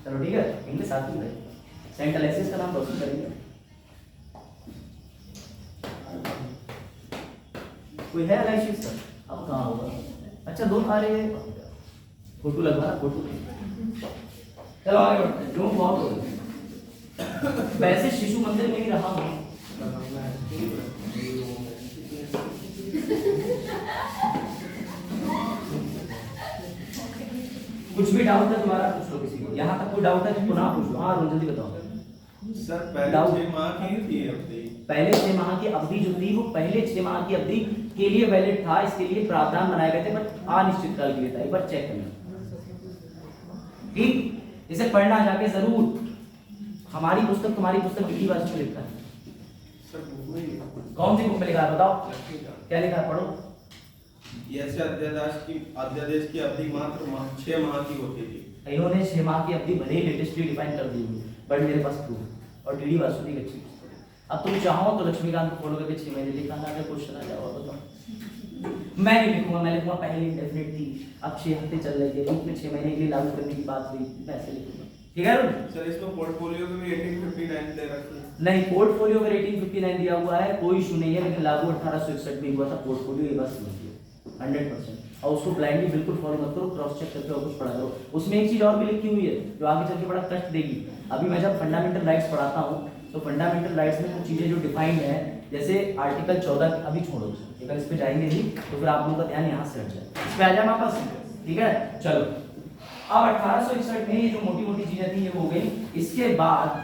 चलो ठीक है, इंग्लिश आती है, सेंट्रल एसेस का नाम प्रोसेस करेंगे। कोई है एनालिसिस सर? अब कहाँ होगा? अच्छा 2 आ रहे हैं, फोटो लगवाना, फोटो। चलो आगे बढ़ते हैं, जो बहुत हो गए। वैसे शिशु मंदिर में ही रहा हूँ, कुछ भी डाउट है तुम्हारा पूछ लो किसी को, यहाँ तक कोई डाउट है तो पुनः पूछ लो। हाँ जल्दी बताओ सर। पहले 6 माह की थी अवधि, पहले 6 माह की अवधि जो थी वो पहले 6 माह की अवधि के लिए वैलिड था, इसके लिए प्रावधान बनाए गए थे, बट अनिश्चित काल के लिए था। एक बार चेक करना, ठीक? इसे पढ़ना जाके जरूर, हमारी पुस्तक तुम्हारी पुस्तक विधि वास्तु में लिखा है। कौन सी बुक में लिखा है बताओ, क्या लिखा है, पढ़ो। ऐसे अध्यादेश की अवधि मात्र 6 माह की होती थी। इन्होंने 6 माह की अवधि भले ही लेटेस्टली डिफाइन कर दी हुई, बट मेरे पास प्रूफ, और डीडी वास्तु की अच्छी पुस्तक है। अब तुम चाहो तो लक्ष्मीकांत को फॉलो करके 6 महीने लिखा ना, अगर क्वेश्चन आ जाओ बताओ। मैं नहीं लिखूंगा, मैं लिखूंगा पहले इंडेफिनिट थी, अब 6 हफ्ते चल रही है, बीच में 6 महीने के लिए लागू करने की बात हुई, मैं ऐसे लिखूंगा, ठीक है? सर इसमें पोर्टफोलियो के भी 1859 दे रखी है। नहीं, पोर्टफोलियो में 1859 दिया हुआ है, कोई इशू नहीं है, लेकिन लागू 1861 में हुआ था पोर्टफोलियो, ये बात समझिए 100%। और उसको ब्लाइंडली बिल्कुल फॉलो मत करो, क्रॉस चेक करके और कुछ पढ़ा करो। उसमें एक चीज और भी लिखी हुई है जो आगे चल के बड़ा कष्ट देगी। अभी मैं जब फंडामेंटल राइट्स पढ़ाता हूँ तो फंडामेंटल राइट्स में कुछ चीजें जो डिफाइंड है, जैसे आर्टिकल 14, अभी छोड़ो, अगर इस पे जाएंगे नहीं तो फिर आप लोगों का ध्यान यहाँ से हट जाए, इस पे आ जाए वापस, ठीक है? चलो, अब 1861 में ये जो मोटी मोटी चीजें थी ये हो गई। इसके बाद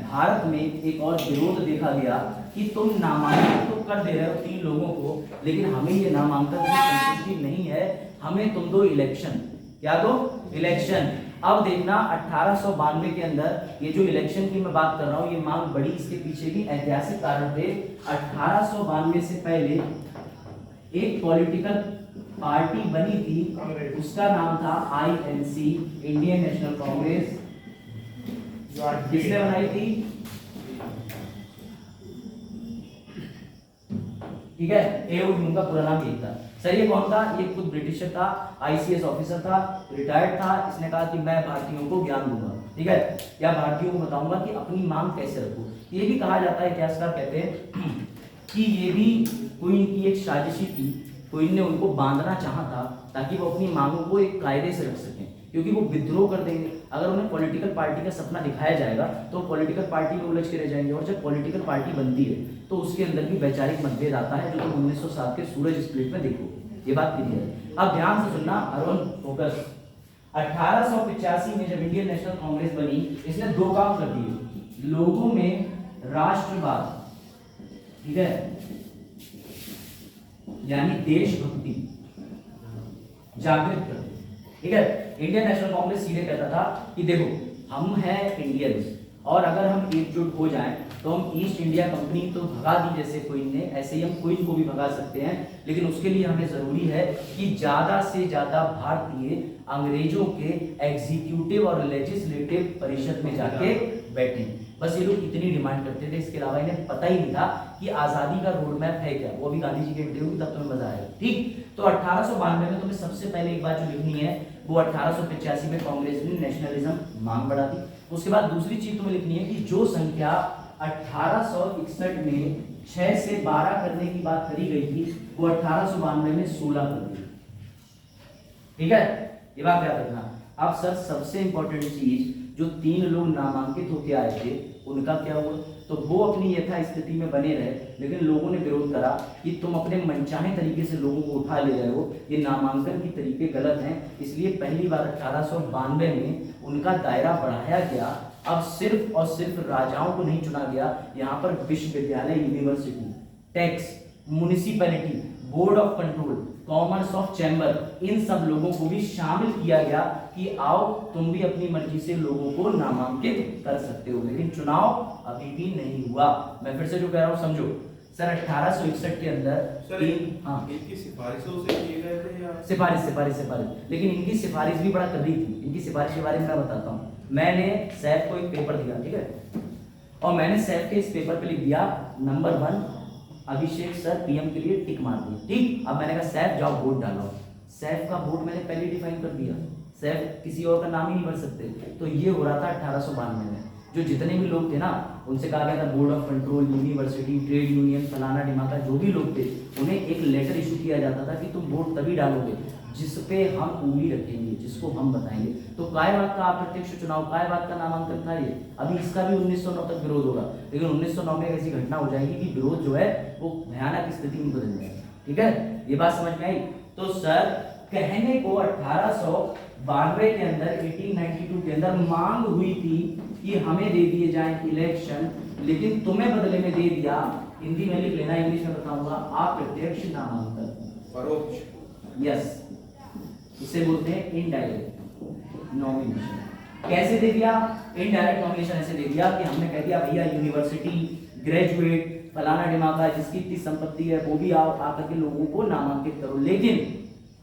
भारत में एक और विरोध देखा गया कि तुम नामांकन तो कर दे रहे हो 3 लोगों को, लेकिन हमें ये नामांकन से संतुष्टि नहीं है, हमें तुम दो इलेक्शन। क्या दो? इलेक्शन। अब देखना 1892 के अंदर ये जो इलेक्शन की मैं बात कर रहा हूँ, ये मांग बड़ी, इसके पीछे भी ऐतिहासिक कारण थे। 1892 से पहले एक पॉलिटिकल पार्टी बनी थी, उसका नाम था INC, इंडियन नेशनल कांग्रेस। किसने बनाई थी? ठीक है, एओ ह्यूम का पूरा नाम यही था। सर ये कौन था? ये खुद ब्रिटिशर था, ICS ऑफिसर था, रिटायर्ड था। इसने कहा कि मैं भारतीयों को ज्ञान दूंगा, ठीक है, या भारतीयों को बताऊंगा कि अपनी मांग कैसे रखो। ये भी कहा जाता है, इतिहासकार कहते हैं कि ये भी क्वीन की एक साजिशी थी, क्वीन ने उनको बांधना चाहा था ताकि वो अपनी मांगों को एक कायदे से रख सकें, क्योंकि वो विद्रोह कर देंगे। अगर उन्हें पॉलिटिकल पार्टी का सपना दिखाया जाएगा तो पॉलिटिकल पार्टी में उलझ के रह जाएंगे, और जब पॉलिटिकल पार्टी बनती है तो उसके अंदर भी वैचारिक मतभेद आता है, जो तुम 1907 के सूरज स्प्लिट में देखो, ये बात क्लियर है। अब ध्यान से सुनना, अरुण फोकस। 1885 में जब इंडियन नेशनल कांग्रेस बनी, इसने 2 काम कर दिए, लोगों में राष्ट्रवाद, ठीक है, यानी देशभक्ति जागृत कर दी, ठीक है। इंडियन नेशनल कांग्रेस सीधे कहता था कि देखो हम हैं इंडियंस, और अगर हम एकजुट हो जाएं तो हम ईस्ट इंडिया कंपनी तो भगा दी जैसे क्वीन ने, ऐसे ही हम क्वीन को भी भगा सकते हैं, लेकिन उसके लिए हमें जरूरी है कि ज्यादा से ज्यादा भारतीय अंग्रेजों के एग्जीक्यूटिव और लेजिस्लेटिव परिषद में जाके बैठे। बस ये लोग इतनी डिमांड करते थे, इसके अलावा इन्हें पता ही नहीं था कि आज़ादी का रोड मैप है क्या। वो अभी गांधी जी की एंट्री होगी तब तुम्हें मजा आएगा, ठीक। तो 1892 में तुम्हें सबसे पहले एक बात जो लिखनी है वो 1885 में कांग्रेस ने नेशनलिज्म मांग बढ़ा दी। उसके बाद दूसरी चीज तुम्हें लिखनी है कि जो संख्या 1861 में 6 से 12 करने की बात करी गई थी वो 1892 में 16 कर दी, ठीक है, ये बात याद रखना। अब सर सबसे इंपॉर्टेंट चीज, जो 3 लोग नामांकित होकर आए थे उनका क्या हुआ? तो वो अपनी यथास्थिति में बने रहे, लेकिन लोगों ने विरोध करा कि तुम अपने मनचाहे तरीके से लोगों को उठा ले रहे हो, ये नामांकन की तरीके गलत हैं। इसलिए पहली बार 1892 में उनका दायरा बढ़ाया गया। अब सिर्फ और सिर्फ राजाओं को नहीं चुना गया, यहाँ पर विश्वविद्यालय, university, tax, municipality, board of control, commerce of chamber, इन सब लोगों को भी शामिल किया गया कि आओ तुम भी अपनी मर्जी से लोगों को नामांकित कर सकते हो। लेकिन चुनाव अभी भी नहीं हुआ। मैं फिर से जो कह रहा हूँ समझो सर, 1861 के अंदर सर इनकी सिफारिशों से किए गए थे या सिफारिश, लेकिन इनकी सिफारिश भी बड़ा कर रही थी। इनकी सिफारिश के बारे में मैं बताता हूँ। मैंने सैफ को एक पेपर दिया, ठीक है, और मैंने सैफ के इस पेपर पे लिख दिया नंबर 1 अभिषेक सर पीएम के लिए टिक मार दी, ठीक। अब मैंने कहा सैफ जाओ वोट डालो। सैफ का वोट मैंने पहले डिफाइन कर दिया, सैफ किसी और का नाम ही नहीं भर सकते। तो ये हो रहा था 1892 में। जो जितने भी लोग थे ना, उनसे कहा गया था board of control, university, trade union, फलाना ढिमाका, जो भी लोग थे उन्हें एक लेटर इशू किया जाता था कि तुम वोट तभी डालोगे जिस पे हम उंगली रखेंगे, जिसको हम बताएंगे। तो काय बात का अप्रत्यक्ष चुनाव, काय बात का नामांकन था ये। अभी इसका भी 1909 तक विरोध होगा, लेकिन 1909 में ऐसी घटना हो जाएगी कि विरोध जो है वो भयानक स्थिति में बदल जाएगा, ठीक है। ये बात समझ में आई? तो सर कहने को 1892 के अंदर, 1892 के अंदर मांग हुई थी कि हमें दे दिए जाएं इलेक्शन, लेकिन तुम्हें बदले में दे दिया, हिंदी में लिख लेना, इंग्लिश में बताऊंगा, अप्रत्यक्ष नामांकन, परोक्ष, यस, इसे बोलते हैं इनडायरेक्ट नॉमिनेशन। कैसे दे दिया? इनडायरेक्ट नॉमिनेशन ऐसे दे दिया कि हमने कह दिया भैया यूनिवर्सिटी, ग्रेजुएट, फलाना ढिमाका, जिसकी इतनी संपत्ति है वो भी आओ, आकर के लोगों को नामांकित करो, लेकिन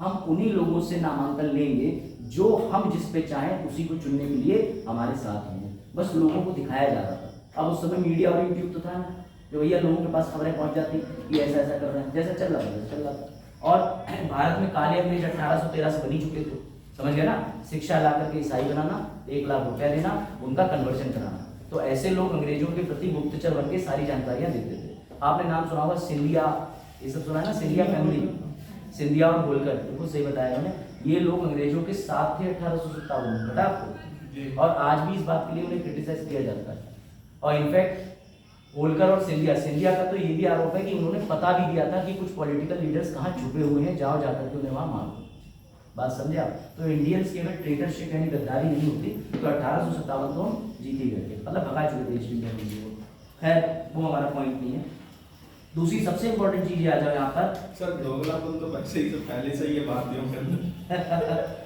हम उन्हीं लोगों से नामांकन लेंगे जो हम जिस पे चाहें उसी को चुनने के लिए हमारे साथ होंगे। बस लोगों को दिखाया जा रहा था। अब उस समय मीडिया और यूट्यूब तो था ना, जो भैया लोगों के पास खबरें पहुंच जाती कि ऐसा ऐसा कर रहे हैं, जैसा चल रहा था। और भारत में काले अंग्रेज 1813 से बनी चुके थे, समझ गए ना। शिक्षा ला करके ईसाई बनाना, 1 लाख रुपया देना, उनका कन्वर्शन कराना। तो ऐसे लोग अंग्रेजों के प्रति गुप्तचर बन के सारी जानकारियां देते थे। आपने नाम सुना होगा सिंधिया, ये सब सुना है ना, सिंधिया फैमिली, सिंधिया और होलकर, बिल्कुल सही बताया मैंने। ये लोग अंग्रेजों के साथ थे 1857 में, पता आपको। और आज भी इस बात के लिए उन्हें क्रिटिसाइज किया जाता है। और इनफैक्ट होलकर और सिंधिया का तो ये भी आरोप है कि उन्होंने पता भी दिया था कि कुछ पॉलिटिकल लीडर्स कहाँ छुपे हुए हैं, जाओ जाकर के उन्हें वहां मारो। बात समझे आप? तो इंडियंस की अगर ट्रेटरशिप यानी गद्दारी नहीं होती तो 1857 को जीत ही गए, मतलब भगा चुके थे इंडिया को। खैर वो हमारा पॉइंट नहीं है। दूसरी सबसे इंपॉर्टेंट चीज आ जाओ यहाँ पर। सर दोगलापन तो वैसे ही तो पहले से ही है भारतीयों के अंदर।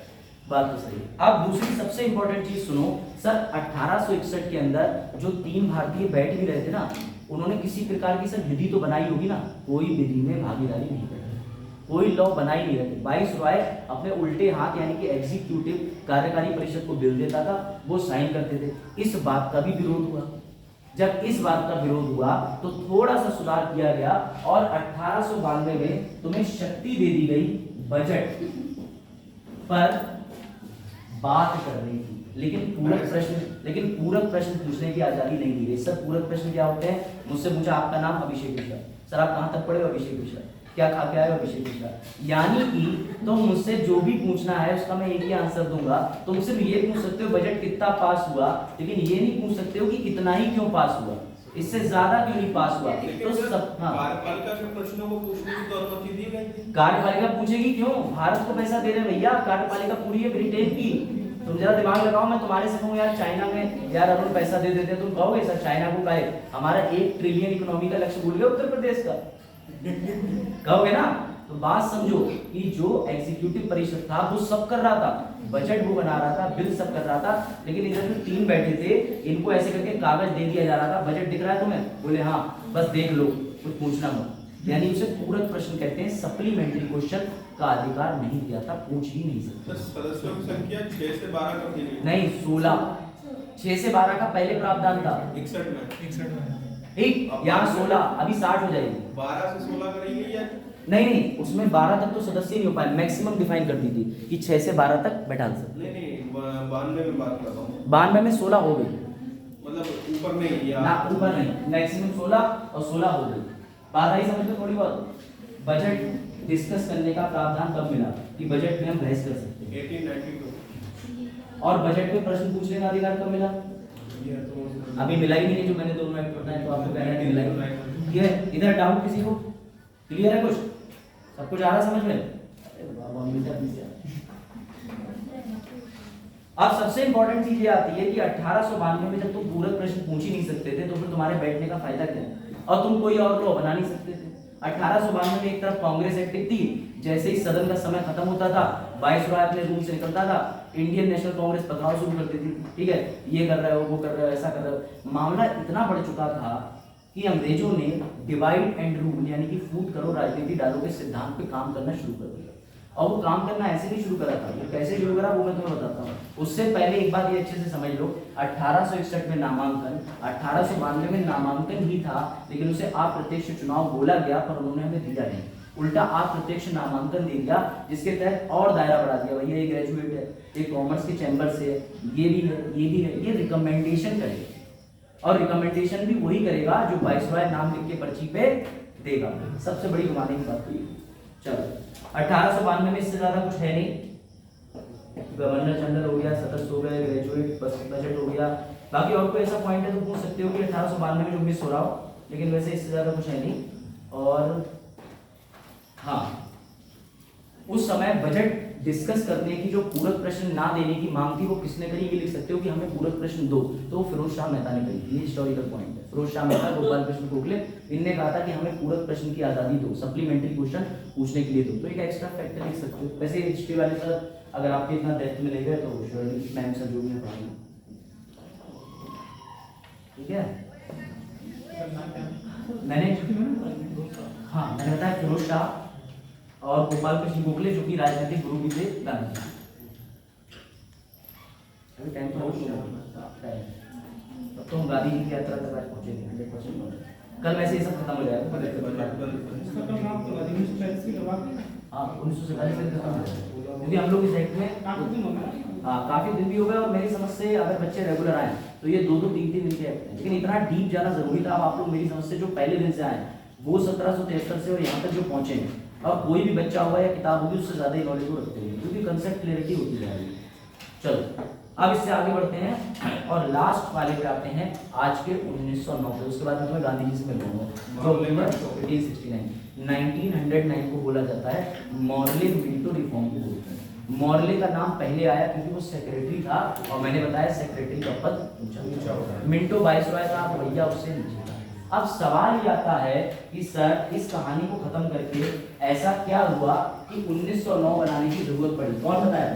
बात तो सही है। अब दूसरी सबसे इंपॉर्टेंट चीज सुनो सर, 1861 के अंदर जो 3 भारतीय बैठ भी रहे थे ना, उन्होंने किसी प्रकार की सर विधि तो बनाई होगी ना, कोई विधि में भागीदारी नहीं कर रहे, कोई लॉ बना ही नहीं रहे। वाइस रॉय अपने उल्टे हाथ यानी कि एग्जीक्यूटिव कार्यकारी परिषद को बिल देता था, वो साइन करते थे। इस बात का भी विरोध हुआ। जब इस बात का विरोध हुआ तो थोड़ा सा सुधार किया गया और 1892 में तुम्हें शक्ति दे दी गई बजट पर बात करने की, लेकिन पूरक प्रश्न पूछने की आजादी नहीं दी गई। सर पूरक प्रश्न क्या होते हैं? मुझसे पूछा आपका नाम अभिषेक मिश्रा, सर आप कहाँ तक पढ़े हो? अभिषेक मिश्रा। क्या खा के आए हो? अभिषेक मिश्रा। यानी कि तो मुझसे जो भी पूछना है उसका मैं एक ही आंसर दूंगा। तुम सिर्फ ये पूछ सकते हो बजट कितना पास हुआ, लेकिन ये नहीं पूछ सकते हो कि इतना ही क्यों पास हुआ, इससे ज्यादा क्यों नहीं पास हुआ। तो सब कार्यपालिका के प्रश्नों को पूछने की तो अनुमति दी गई। कार्यपालिका पूछेगी क्यों? भारत को पैसा दे रहे भैया, कार्यपालिका पूरी है ब्रिटेन की। तुम जरा दिमाग लगाओ, मैं तुम्हारे से कहूँ यार चाइना में यार अपन पैसा दे देते, तुम कहोगे सर चाइना को काहे? हमारा 1 ट्रिलियन इकोनॉमी का लक्ष्य भूल गए उत्तर प्रदेश का, कहोगे ना। तो बात समझो कि जो एग्जीक्यूटिव परिषद था वो सब कर रहा था, बजट वो बना रहा था, बिल सब कर रहा था, लेकिन इधर जो 3 बैठे थे इनको ऐसे करके कागज दे दिया जा रहा था, बजट दिख रहा है तुम्हें? बोले हाँ बस देख लो, कुछ पूछना मत। यानी उसे पूरक प्रश्न कहते हैं, सप्लीमेंट्री क्वेश्चन का अधिकार नहीं दिया था, पूछ ही नहीं सकते। सदस्यों की संख्या 6 से 12 कर दी गई। नहीं 16, 6 से 12 का पहले प्रावधान था 61 में 61 में ठीक, यहाँ 16 अभी 60 हो जाएगी। 12 से 16 करेंगे या नहीं नहीं, उसमें 12 तक तो सदस्य नहीं हो पाए, मैक्सिमम डिफाइन कर दी थी कि 6 से 12 तक बैठा सकते। नहीं नहीं 92 में बात कर रहा हूँ 92 में 16 हो गई मतलब ऊपर नहीं या ना, ऊपर नहीं, मैक्सिमम 16 और 16 हो गई। बात आई समझ में थोड़ी बहुत। बजट डिस्कस करने का प्रावधान कब मिला कि बजट में हम बहस कर सकते हैं, 1892 और बजट में प्रश्न पूछने का अधिकार कब मिला? ये तो अभी मिला ही नहीं है, जो मैंने 2 मिनट बताया तो आपको कहना है कि मिला ही नहीं। ठीक है, इधर डाउट किसी को क्लियर है? कुछ सब कुछ आ रहा समझ में? अरे बाबा मिलता पीछे। अब सबसे इंपॉर्टेंट चीज ये आती है कि 1892 में जब तुम पूरक प्रश्न पूछ ही नहीं सकते थे तो फिर तुम्हारे बैठने का फायदा क्या है? और तुम कोई और लॉ बना नहीं सकते थे। 1892 में एक तरफ कांग्रेस एक्टिव थी, जैसे ही सदन का समय खत्म होता था वाइसरॉय अपने रूम से निकलता था, इंडियन नेशनल कांग्रेस पथराव शुरू करती थी। ठीक है, ये कर रहे हो, वो कर रहे हो, ऐसा कर रहे हो। मामला इतना बढ़ चुका था कि अंग्रेजों ने डिवाइड एंड रूल यानी कि फूट करो राजनीति डालो के सिद्धांत पे काम करना शुरू कर दिया। और वो काम करना ऐसे नहीं शुरू करा था, वो कैसे शुरू करा वो मैं तुम्हें बताता हूँ। उससे पहले एक बात ये अच्छे से समझ लो, 1861 में नामांकन, 1892 में नामांकन ही था, लेकिन उसे अप्रत्यक्ष चुनाव बोला गया पर उन्होंने हमें दिया नहीं, उल्टा अप्रत्यक्ष नामांकन दे दिया, जिसके तहत और दायरा बढ़ा दिया। भैया ये ग्रेजुएट है, ये कॉमर्स के चैम्बर से है, ये भी है, ये भी है, ये रिकमेंडेशन करेगा और रिकमेंडेशन भी वही करेगा जो वाइसरॉय नाम लिख के पर्ची पे देगा। सबसे बड़ी कमाने की बात हुई। चलो 1892 में इससे ज्यादा कुछ है नहीं, गवर्नर जनरल हो गया, सदस्य हो गए, ग्रेजुएट बजट हो गया। बाकी और कोई ऐसा पॉइंट है तो पूछ सकते हो कि 1892 में जो मिस हो रहा हो, लेकिन वैसे इससे ज्यादा कुछ है नहीं। और हाँ, उस समय बजट डिस्कस करने की जो पूरक प्रश्न ना देने की मांग थी वो किसने करी, ये लिख सकते हो कि हमें पूरक प्रश्न दो, तो फिरोज शाह मेहता ने करी थी। ये हिस्टोरिकल पॉइंट है। फिरोज शाह मेहता, गोपाल कृष्ण गोखले, इनने कहा था कि हमें पूरक प्रश्न की आजादी दो, सप्लीमेंट्री क्वेश्चन पूछने के लिए दो। तो एक एक्स्ट्रा फैक्टर लिख सकते हो। वैसे हिस्ट्री वाले सर अगर आपके इतना डेप्थ में ले गए तो श्योरली मैम सर जो भी है पढ़ाएंगे। ठीक है, मैंने हाँ मैंने बताया फिरोज शाह और गोपाल कृष्ण गोखले जो कि राजनीतिक गुरु भी थे गांधी जी। अभी टाइम तो बहुत तो हम गांधी जी की यात्रा तक आज पहुंचेंगे 100%। कल वैसे ये सब खत्म हो जाएगा। इसका तो नाम तो 1947 की दबा के हाँ 1947 से खत्म हो जाएगा, क्योंकि हम लोग इस एक्ट में काफी दिन हो गए। हाँ काफी दिन भी हो गए। और मेरी समझ से अगर बच्चे रेगुलर आए तो ये 2-2 3-3 दिन के एक्ट हैं, लेकिन इतना डीप जाना जरूरी था। अब आप लोग मेरी समझ से जो पहले दिन से आए वो 1773 से और यहाँ तक जो पहुंचे हैं, अब कोई भी बच्चा होगा या किताब होगी उससे ज्यादा ही नॉलेज वो रखते हैं, क्योंकि कंसेप्ट क्लियरिटी होती जा रही है। चलो अब इससे आगे बढ़ते हैं और लास्ट वाले पे आते हैं आज के 1909 पे। उसके बाद मैं तुम्हें गांधी जी से मिलूंगा। 1909 को बोला जाता है मॉर्ले मिंटो रिफॉर्म को बोलते हैं। मॉर्ले का नाम पहले आया क्योंकि वो सेक्रेटरी था और मैंने बताया सेक्रेटरी का पद ऊंचा होता है। मिंटो वाइसरॉय था, भैया उससे नीचे था। अब सवाल ये आता है कि सर इस कहानी को खत्म करके ऐसा क्या हुआ कि 1909 बनाने की जरूरत पड़ी? कौन बताया?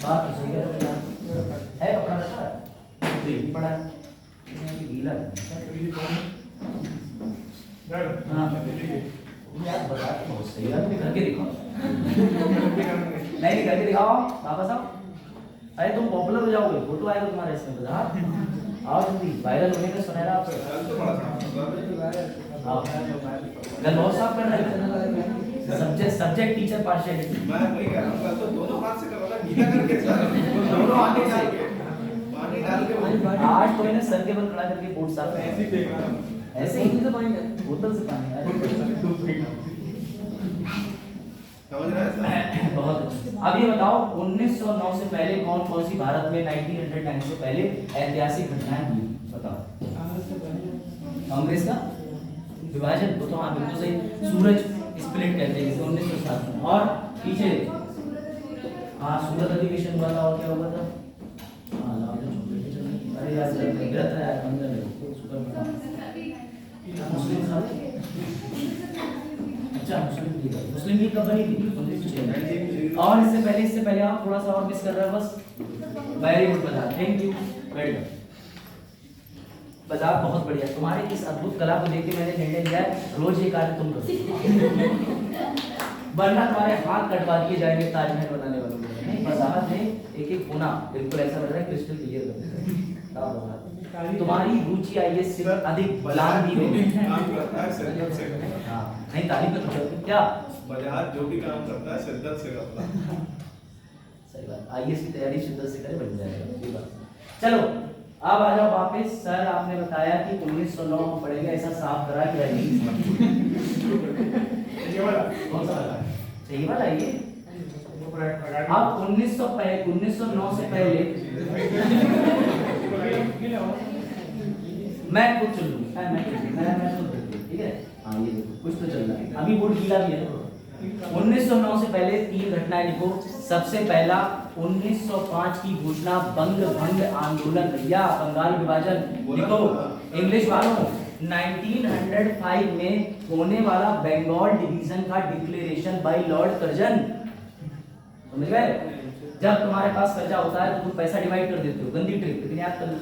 बात तो सही है, कपड़ा रखा है पड़ा है गीला है। हाँ यार बता बहुत सही है, तुम घर के दिखाओ। नहीं घर के दिखाओ वापस आओ। अरे तुम पॉपुलर हो जाओगे, फोटो आएगा तुम्हारे इसमें। बता आओ जल्दी, वायरल होने का सुनहरा आप घर बहुत साफ कर रहे हैं। सब्जेक्ट टीचर पार्शियलिटी मैं वही कह रहा हूं, कल तो दोनों हाथ से करो ना, गीला करके दोनों आगे से पानी डाल के आज तो इन्हें सर के बल खड़ा करके बोर्ड साफ कर ऐसे ही देख रहा हूं। ऐसे ही तो पानी बोतल से पानी समझ रहा है सर? बहुत अच्छा। अब ये बताओ 1909 से पहले कौन कौन सी भारत में 1909 से पहले ऐतिहासिक घटनाएं हुई? बताओ। कांग्रेस का विभाजन, तो हाँ बिल्कुल सही। सूरज स्प्लिट कहते हैं इसे 1907 में। और पीछे हाँ सूरत अधिवेशन हुआ था। और क्या हुआ था? हाँ अरे यार गलत है अंदर मुस्लिम साहब। अच्छा मुस्लिम लीग कब बनी थी? और इससे पहले आप थोड़ा सा और मिस कर रहे हो बस। वेरी गुड बता, थैंक यू, वेरी गुड। मजाक बहुत बढ़िया। तुम्हारे इस अद्भुत कला को देख के मैंने निर्णय लिया है रोज ये कार्य तुम करो, वरना तुम्हारे हाथ कटवा दिए जाएंगे ताजमहल बनाने वालों को। नहीं, वजाहत में एक एक होना बिल्कुल ऐसा लग रहा है क्रिस्टल क्लियर कर तुम्हारी रुचि आईएएस से अधिक बलान भी हो। काम करता है शिद्दत से। हाँ नहीं, तारीफ तो क्या बाजार जो भी काम करता है शिद्दत से करता है। सही बात, आईएएस की तैयारी शिद्दत से करे बन जाएगा, ये बात। चलो अब आ जाओ वापस। सर आपने बताया कि 1909 में पढ़ेगा, ऐसा साफ करा कि ये वाला कौन सा वाला? सही वाला ये। आप अब 1909 से पहले मैं खुद चल लूँ, मैं खुद ठीक है। हाँ ये देखो कुछ तो चल रहा है, अभी बोर्ड गीला भी है। 1909 से पहले 3 घटनाएं लिखो। सबसे पहला 1905 की घोषणा, बंग भंग आंदोलन या बंगाल विभाजन। लिखो इंग्लिश वालों, 1905 में होने वाला बंगाल डिवीजन का डिक्लेरेशन बाय लॉर्ड कर्जन। समझ गए? जब तुम्हारे पास कर्जा होता है तो तुम पैसा डिवाइड कर देते हो, गंदी ट्रिक, लेकिन याद कर लो।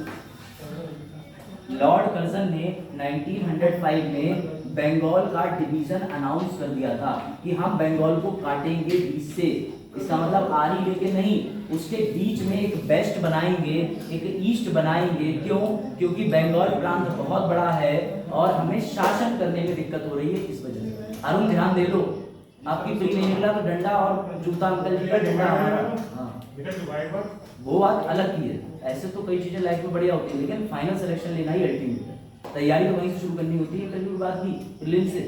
लॉर्ड कर्जन ने 1905 में बंगाल का डिवीजन अनाउंस कर दिया था कि हम बंगाल को काटेंगे बीच से। इसका मतलब आरी लेके नहीं, उसके बीच में एक वेस्ट बनाएंगे, एक ईस्ट बनाएंगे। क्यों? क्योंकि बंगाल प्रांत बहुत बड़ा है और हमें शासन करने में दिक्कत हो रही है, इस वजह से। अरुण ध्यान दे लो, आपकी प्री नहीं निकला तो डंडा और जूता अंकल जी का डंडा हमारा। हाँ वो बात अलग की है। ऐसे तो कई चीजें लाइफ में बढ़िया होती है, लेकिन फाइनल सिलेक्शन लेना ही अल्टीमेट है। तैयारी तो वहीं से शुरू करनी होती है, कल की बात की प्रीलिम्स से।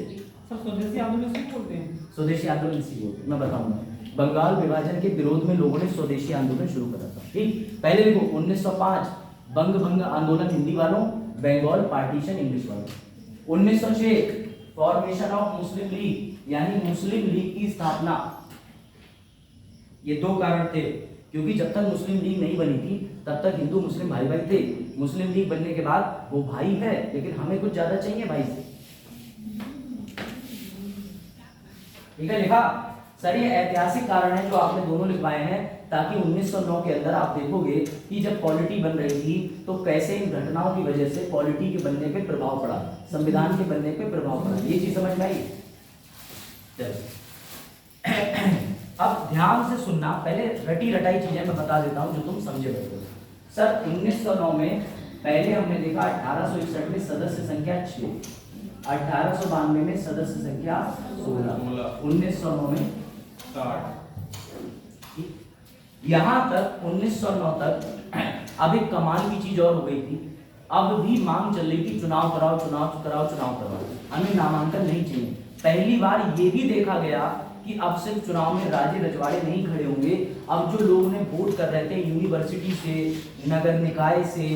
सर स्वदेशी आंदोलन से बोलते हैं। स्वदेशी आंदोलन इसी को मैं बताऊंगा। बंगाल विभाजन के विरोध में लोगों ने स्वदेशी आंदोलन शुरू करा था। ठीक, पहले देखो 1905 बंग भंग आंदोलन हिंदी वालों, बंगाल पार्टीशन इंग्लिश वालों। 1906 फॉर्मेशन ऑफ मुस्लिम लीग, यानी मुस्लिम लीग की स्थापना। ये 2 कारण थे, क्योंकि जब तक मुस्लिम लीग नहीं बनी थी तब तक हिंदू मुस्लिम भाई भाई थे। मुस्लिम लीग बनने के बाद वो भाई है, लेकिन हमें कुछ ज्यादा चाहिए भाई से। ठीक है, लिखा सर। ये ऐतिहासिक कारण है जो आपने दोनों लिखवाए हैं, ताकि 1909 के अंदर आप देखोगे कि जब पॉलिटी बन रही थी तो कैसे इन घटनाओं की वजह से पॉलिटी के बनने पे प्रभाव पड़ा, संविधान के बनने पे प्रभाव पड़ा। ये चीज समझ में आई? चलो अब ध्यान से सुनना, पहले रटी रटाई चीजें मैं बता देता हूं जो तुम समझे बैठो। सर 1909 में पहले हमने देखा 1861 में सदस्य संख्या 6, 1892 में सदस्य संख्या 16, 1909 में 60। यहां तक 1909 तक अब एक कमाल की चीज और हो गई थी। अब भी मांग चल रही थी चुनाव कराओ, चुनाव कराओ, चुनाव कराओ, हमें नामांकन नहीं चाहिए। पहली बार ये भी देखा गया कि अब सिर्फ चुनाव में राजे रजवाड़े नहीं खड़े होंगे। अब जो लोग ने वोट कर रहे थे यूनिवर्सिटी से, नगर निकाय से,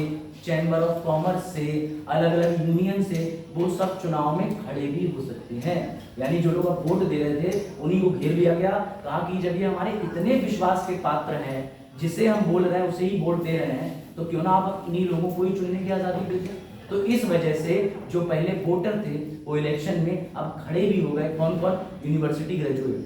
चैम्बर ऑफ कॉमर्स से, अलग अलग यूनियन से, वो सब चुनाव में खड़े भी हो सकते हैं। यानी जो लोग अब वोट दे रहे थे उन्हीं को घेर लिया गया, कहा कि जब ये हमारे इतने विश्वास के पात्र हैं, जिसे हम बोल रहे हैं उसे ही वोट दे रहे हैं, तो क्यों ना आप इन्हीं लोगों को ही चुनने की आजादी देते। तो इस वजह से जो पहले वोटर थे वो इलेक्शन में अब खड़े भी हो गए। कौन कौन? यूनिवर्सिटी ग्रेजुएट,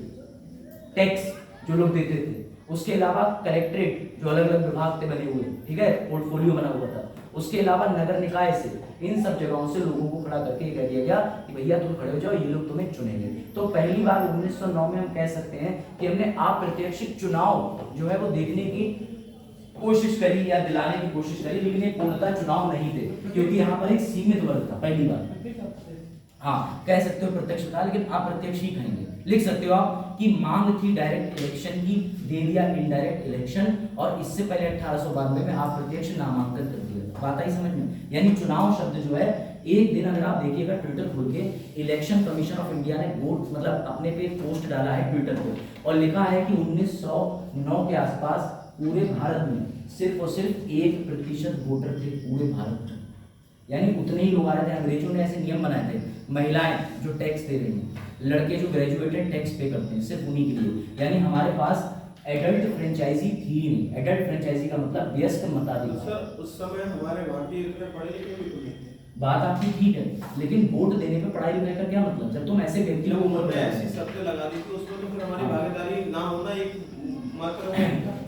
टैक्स जो लोग देते थे, उसके अलावा कलेक्ट्रेट जो अलग अलग विभाग से बने हुए, ठीक है, पोर्टफोलियो बना हुआ था, उसके अलावा नगर निकाय से, इन सब जगहों से लोगों को खड़ा करके कह दिया गया कि भैया तुम खड़े हो जाओ, ये लोग तुम्हें चुनेंगे। तो पहली बार 1909 में हम कह सकते हैं कि हमने अप्रत्यक्ष चुनाव जो है वो देखने की कोशिश करी या दिलाने की कोशिश करी, लेकिन ये पूर्णतः चुनाव नहीं थे, क्योंकि यहाँ पर एक सीमित वर्ग था। पहली बार हाँ कह सकते हो प्रत्यक्ष था, लेकिन अप्रत्यक्ष ही कहेंगे। लिख सकते हो आप कि मांग थी डायरेक्ट इलेक्शन की, दे दिया इनडायरेक्ट इलेक्शन, और इससे पहले 1892 में अप्रत्यक्ष नामांकन कर दिया। बात आई समझ में? यानी चुनाव शब्द जो है, एक दिन अगर आप देखिएगा ट्विटर खोल के, इलेक्शन कमीशन ऑफ इंडिया ने वोट मतलब अपने पे पोस्ट डाला है ट्विटर पे, और लिखा है कि 1909 के आसपास पूरे भारत में सिर्फ और सिर्फ 1% वोटर थे पूरे भारत में। यानी उतने ही लोग आ रहे थे। अंग्रेजों ने ऐसे नियम बनाए थे, महिलाएं जो टैक्स दे रही हैं, लड़के जो ग्रेजुएटेड टैक्स पे करते हैं, सिर्फ उन्हीं के लिए। यानी हमारे पास एडल्ट फ्रेंचाइजी थी ही नहीं। एडल्ट फ्रेंचाइजी का मतलब वयस्क मताधिकार। सर उस समय हमारे भारतीय इतने पढ़े लिखे भी तो नहीं थे। बात आपकी ठीक है, लेकिन वोट देने पे पढ़ाई लिखाई का क्या मतलब? जब तुम ऐसे व्यक्ति लोगों को ऐसी शब्द लगा दी तो उसमें तो फिर हमारी भागीदारी ना होना एक मात्र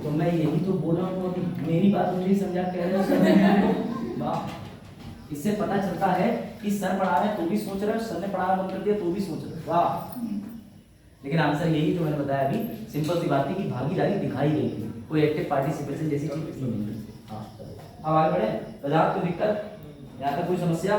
तो मैं यही तो बोल रहा हूँ, मेरी बात मुझे समझा कह रहे हो। वाह इससे पता चलता है कि सर पढ़ा रहे हैं तो भी सोच रहे हो, सर ने पढ़ाना बंद कर दिया तो भी सोच रहे हो। वाह। लेकिन आंसर यही जो मैंने बताया अभी, सिंपल सी बात थी कि भागीदारी दिखाई गई थी, कोई एक्टिव पार्टिसिपेशन जैसी चीज नहीं थी। हाँ, अब आगे बढ़े। वजाहत कोई दिक्कत, यहाँ तक कोई समस्या?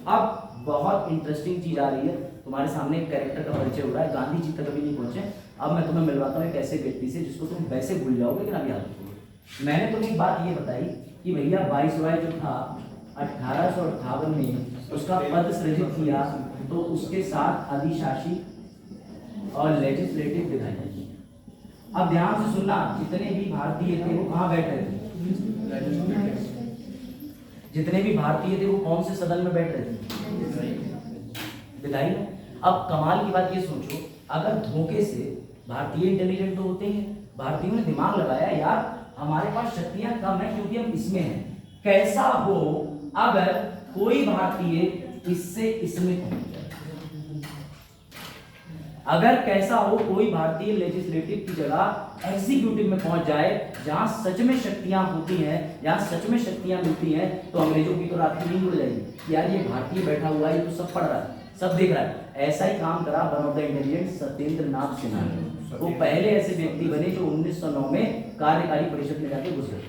अब बहुत इंटरेस्टिंग चीज आ रही है, तुम्हारे सामने एक कैरेक्टर का परिचय हो रहा है। गांधी जी तक अभी नहीं पहुंचे, अब मैं तुम्हें मिलवाता हूँ एक ऐसे व्यक्ति से जिसको तुम वैसे भूल जाओगे लेकिन अभी याद रखोगे। मैंने तुम्हें एक बात ये बताई कि भैया वाइसरॉय जो था 1858 में उसका पद सृजित किया, तो उसके साथ अधिशासी और लेजिस्लेटिव विधायक। अब ध्यान से सुनना, जितने भी भारतीय थे वो कहाँ बैठ रहे थे? जितने भी भारतीय थे वो कौन से सदन में बैठ रहे थे? विधायी। अब कमाल की बात ये सोचो, अगर धोखे से, भारतीय इंटेलिजेंट तो होते ही हैं, भारतीयों ने दिमाग लगाया यार हमारे पास शक्तियां कम है क्योंकि हम इसमें हैं, कैसा हो अगर कोई भारतीय इससे इसमें पहुंच जाए, अगर कैसा हो कोई भारतीय लेजिस्लेटिव की जगह एग्जीक्यूटिव में पहुंच जाए जहां सच में शक्तियां होती हैं, जहां सच में शक्तियां मिलती हैं, तो अंग्रेजों की तो रात की नींद उड़ जाएगी यार ये भारतीय बैठा हुआ है, ये तो सब पढ़ रहा है, सब देख रहा है। ऐसा ही काम करा one of the intelligent Satyendra Nath Sinha ने। वो पहले ऐसे व्यक्ति बने जो 1909 में कार्यकारी परिषद में जाके घुस गए,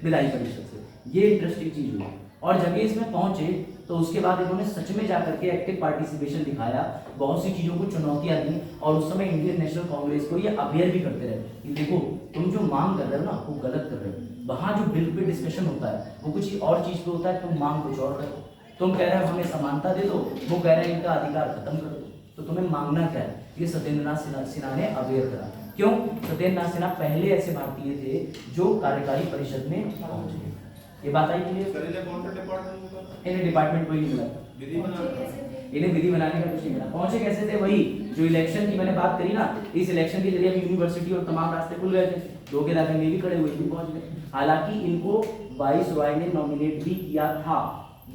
विधायी परिषद से। ये इंटरेस्टिंग चीज हुई। और जब ये इसमें पहुंचे तो उसके बाद इन्होंने सच में जाकर के एक्टिव पार्टिसिपेशन दिखाया, बहुत सी चीजों को चुनौतियां दी, और उस समय इंडियन नेशनल कांग्रेस को ये अवेयर भी करते रहे कि देखो तुम जो मांग कर रहे हो ना वो गलत कर रहे हो। वहां जो बिल पे डिस्कशन होता है वो कुछ और चीज पे होता है, तुम मांग कुछ और करो। तुम कह रहे हो हमें समानता दे दो, वो कह रहे हैं इनका अधिकार खत्म कर दो, तो तुम्हें मांगना क्या है? ये सत्येंद्र नाथ सिन्हा ने अवेयर करा। क्यों? सत्येंद्र नाथ सिन्हा पहले ऐसे भारतीय थे जो कार्यकारी परिषद में पहुंचे। ये बात आई क्लियर? कौन सा डिपार्टमेंट होगा? इन्हें डिपार्टमेंट कोई नहीं मिला, विधि बनाना, इन्हें विधि बनाने का कुछ नहीं मिला। पहुंचे कैसे थे? वही जो इलेक्शन की मैंने बात करी ना, इस इलेक्शन के जरिए यूनिवर्सिटी और तमाम रास्ते खुल गए थे, धोखेधारी में भी खड़े हुए भी पहुंच गए। हालांकि इनको वाइसरॉय ने नॉमिनेट भी किया था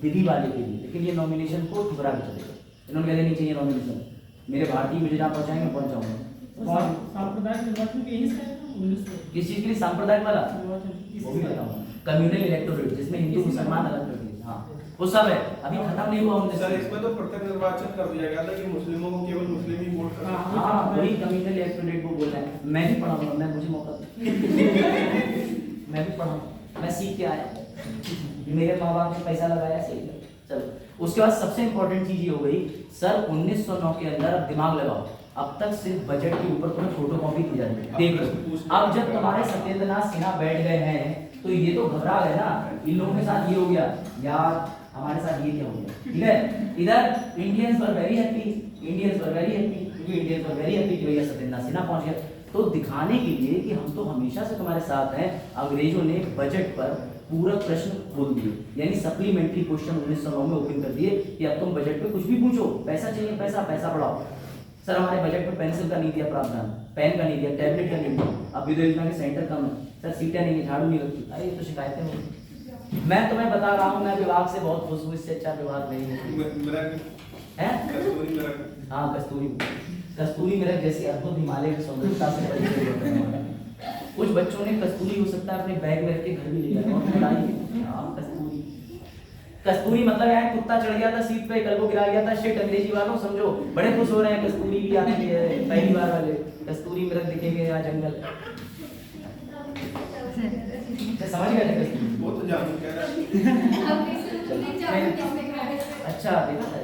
विधि वाले के लिए, लेकिन ये नॉमिनेशन को ठुकरा के चले गए। इन्होंने कहते नहीं चाहिए नॉमिनेशन, मेरे भारतीय मुझे जहाँ पहुंचाएंगे पहुंच जाऊंगा। कौन? सांप्रदायिक निर्वाचन के यही से है ना, 1900 किस चीज के लिए सांप्रदायिक वाला? निर्वाचन वो भी बताऊंगा। कम्युनल इलेक्टोरेट जिसमें हिंदू मुसलमान अलग कर दिए, हाँ वो सब है, अभी खत्म नहीं हुआ उनसे। सर इसमें तो प्रत्यक्ष निर्वाचन कर दिया गया था कि मुस्लिमों को केवल मुस्लिम ही वोट कर सकते हैं। हाँ वही कम्युनल इलेक्टोरेट वो बोल रहे हैं। मैं भी पढ़ाऊंगा, मैं मुझे मौका मैं भी पढ़ाऊंगा, मैं सीख के आया, मेरे माँ बाप ने पैसा लगाया, सही है। चलो उसके बाद सबसे इंपॉर्टेंट चीज ये हो गई, सर 1909 के अंदर अब दिमाग लगाओ, अब तक सिर्फ बजट के ऊपर तुम्हें फोटोकॉपी की जाती है। देखो अब जब तुम्हारे सत्येंद्र नाथ सिन्हा बैठ गए हैं तो ये तो घबरा गए ना, इन लोगों के साथ ये हो गया यार, हमारे साथ ये क्या हो गया, ठीक है। इधर Indians were very happy, Indians were very happy, क्योंकि इंडियंस वर वेरी हैप्पी कि भैया सत्येंद्र नाथ सिन्हा पहुंच गए। तो दिखाने के लिए कि हम तो हमेशा से तुम्हारे साथ हैं, अंग्रेजों ने बजट पर पूरा प्रश्न खोल दिए, यानी सप्लीमेंट्री क्वेश्चन 1909 में ओपन कर दिए कि अब तुम बजट पे कुछ भी पूछो, पैसा चाहिए पैसा, पैसा बढ़ाओ। सर हमारे बजट में पेंसिल का नहीं दिया प्रावधान, पेन का नहीं दिया, टैबलेट का नहीं दिया, अब विद्युत योजना के सेंटर कम है, सर सीटें नहीं है, झाड़ू नहीं लगती। अरे ये तो शिकायतें होंगी। मैं तुम्हें बता रहा हूँ, मैं विभाग से बहुत खुश हूँ, इससे अच्छा विभाग नहीं है। हाँ कस्तूरी मेरा जैसी अद्भुत हिमालय की सौंदर्यता से परिचय होता है। कुछ बच्चों ने कस्तूरी हो सकता है अपने बैग में रख के घर भी ले जाए और खिलाई। हाँ कस्तूरी मतलब यार कुत्ता चढ़ गया था सीट पे, कल को गिरा गया था, शिट अंग्रेजी वालों समझो बड़े खुश हो रहे हैं, कस्तूरी भी आती है पहली बार वाले, कस्तूरी मेरा दिखेंगे यहाँ जंगल। समझ गए थे कस्तूरी? वो तो जानू कह रहा है। अच्छा देखा था,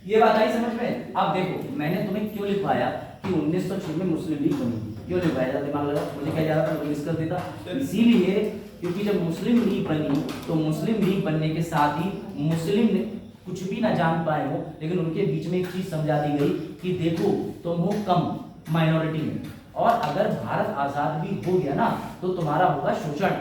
ये बात आई समझ में। अब देखो मैंने तुम्हें क्यों लिखवाया कि 1906 में मुस्लिम लीग बनी, क्यों लिखवाया? दिमाग लगा, मुझे क्या जा रहा था डिस्कस देता, इसीलिए क्योंकि जब मुस्लिम लीग बनी तो मुस्लिम लीग बनने के साथ ही मुस्लिम ने कुछ भी ना जान पाए हो, लेकिन उनके बीच में एक चीज समझा दी गई कि देखो तुम हो कम माइनॉरिटी में, और अगर भारत आजाद भी हो गया ना तो तुम्हारा होगा शोषण,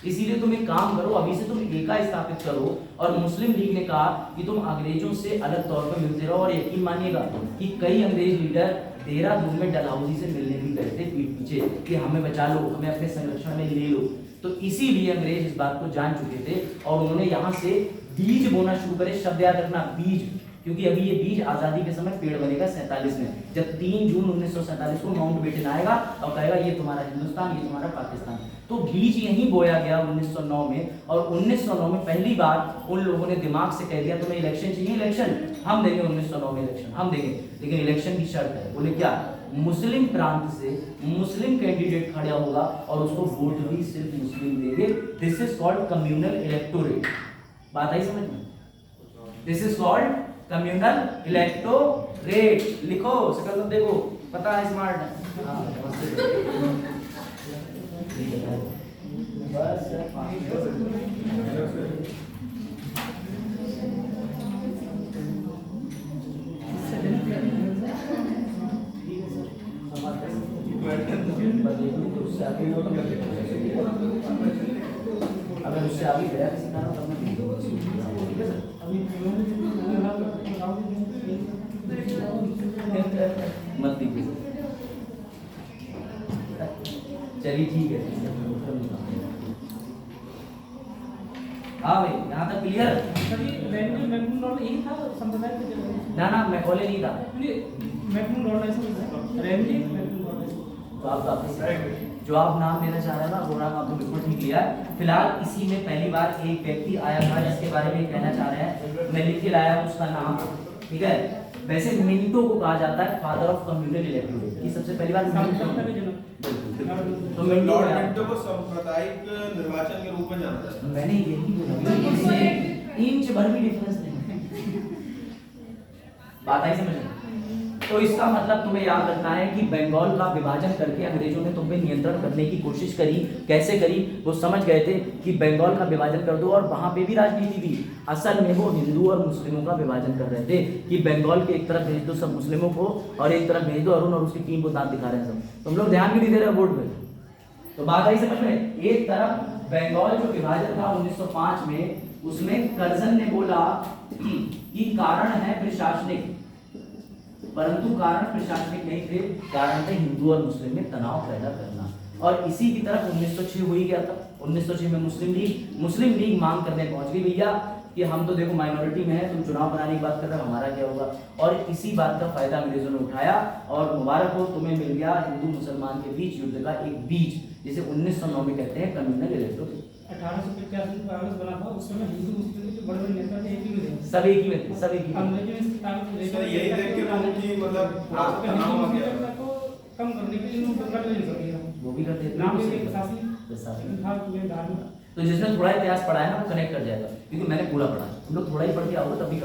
इसीलिए तुम एक काम करो, अभी से तुम एका स्थापित करो। और मुस्लिम लीग ने कहा कि तुम अंग्रेजों से अलग तौर पर मिलते रहो, और यकीन मानिएगा कि कई अंग्रेज लीडर देहरादून में डलहौजी से मिलने भी गए थे पीठ पीछे कि हमें बचा लो, हमें अपने संरक्षण में ले लो। तो इसीलिए अंग्रेज इस बात को जान चुके थे और उन्होंने यहाँ से बीज बोना शुरू करे। शब्द याद रखना, बीज, क्योंकि अभी ये बीज आजादी के समय पेड़ बनेगा 47 में, जब 3 जून 1947 को माउंटबेटन आएगा और कहेगा ये तुम्हारा हिंदुस्तान, ये तुम्हारा पाकिस्तान। तो बीज यहीं बोया गया 1909 में, और 1909 में पहली बार उन लोगों ने दिमाग से कह दिया तुम्हें इलेक्शन चाहिए, इलेक्शन हम देंगे, 1909 में इलेक्शन हम देंगे, लेकिन इलेक्शन की शर्त है। बोले क्या? मुस्लिम प्रांत से मुस्लिम कैंडिडेट खड़ा होगा और उसको वोट भी सिर्फ मुस्लिम देंगे। This is called communal electorate. बात आई समझ में? This is called communal electorate. लिखो, शकल तो देखो, पता है, स्मार्ट है। हाँ, बस अगर उससे आगे गया किसी कारण तब मैं ठीक है सर। मत दीजिए, चलिए ठीक है। हाँ भाई, यहाँ तक क्लियर? सर ये रेंडी मैक्सिमम लॉ यही था संप्रदाय के ना मैकॉले नहीं था। मैक्सिमम लॉ ऐसा रेंडी मैक्सिमम लॉ। तो आप जो आप नाम लेना चाह रहे हैं ना, वो नाम आपको बिल्कुल ठीक लिया है। फिलहाल इसी में पहली बार एक व्यक्ति आया था जिसके बारे में कहना चाह रहे हैं, मैं लिख के लाया हूं उसका नाम, ठीक है। वैसे मिंटो को कहा जाता है फादर ऑफ कम्युनल इलेक्टोरेट, की सबसे पहली बार तो लॉर्ड मिंटो को सांप्रदायिक निर्वाचन के रूप में जाना जाता है। मैंने यही बोला, इंच भर भी डिफरेंस नहीं। बात आई समझ में? तो इसका मतलब तुम्हें याद रखना है कि बंगाल का विभाजन करके अंग्रेजों ने तुम पे नियंत्रण करने की कोशिश करी। कैसे करी? वो समझ गए थे कि बंगाल का विभाजन कर दो, और वहां पे भी राजनीति थी। असल में वो हिंदू और मुस्लिमों का विभाजन कर रहे थे कि बंगाल के एक तरफ भेज दो सब मुस्लिमों को, और एक तरफ भेज दो अरुण और उसकी टीम को दांत दिखा रहे हैं सब। तुम लोग ध्यान भी नहीं दे रहे वोट में। तो बात आई समझ में? एक तरफ बंगाल जो विभाजन था 1905 में, उसमें कर्जन ने बोला कि कारण है प्रशासनिक, परंतु कारण प्रशासनिक नहीं थे, कारण थे हिंदू और मुस्लिम में तनाव पैदा करना। और इसी की तरफ 1906 हो ही गया था। 1906 में मुस्लिम लीग मांग करने पहुंच गई, भैया कि हम तो देखो माइनॉरिटी में है, तुम चुनाव बनाने की बात कर रहे हो, हमारा क्या होगा। और इसी बात का फायदा अंग्रेजों ने उठाया, और मुबारक हो तुम्हें मिल गया हिंदू मुसलमान के बीच युद्ध का एक बीज, जिसे 1909 में कहते हैं कम्युनल इलेक्टोरेट। 1885 में कांग्रेस बना था, उस समय हिंदू मुस्लिम के बड़े बड़े नेता थे, एक ही में थे, सब एक ही में थे, सब एक ही में थे। अंग्रेजों ने इसकी ताकत सर यही देख के उनकी मतलब हाँ, तनाव आ गया। को कम करने के लिए उन्होंने बंगाल में कर दिया। वो भी करते थे, नाम भी प्रशासनिक प्रशासनिक। था, तुम्हें धार्मिक। तो जिसने थोड़ा इतिहास पढ़ा है ना वो कनेक्ट कर जाएगा, क्योंकि मैंने पूरा पढ़ा। तुम लोग थोड़ा ही पढ़ के आओगे तभी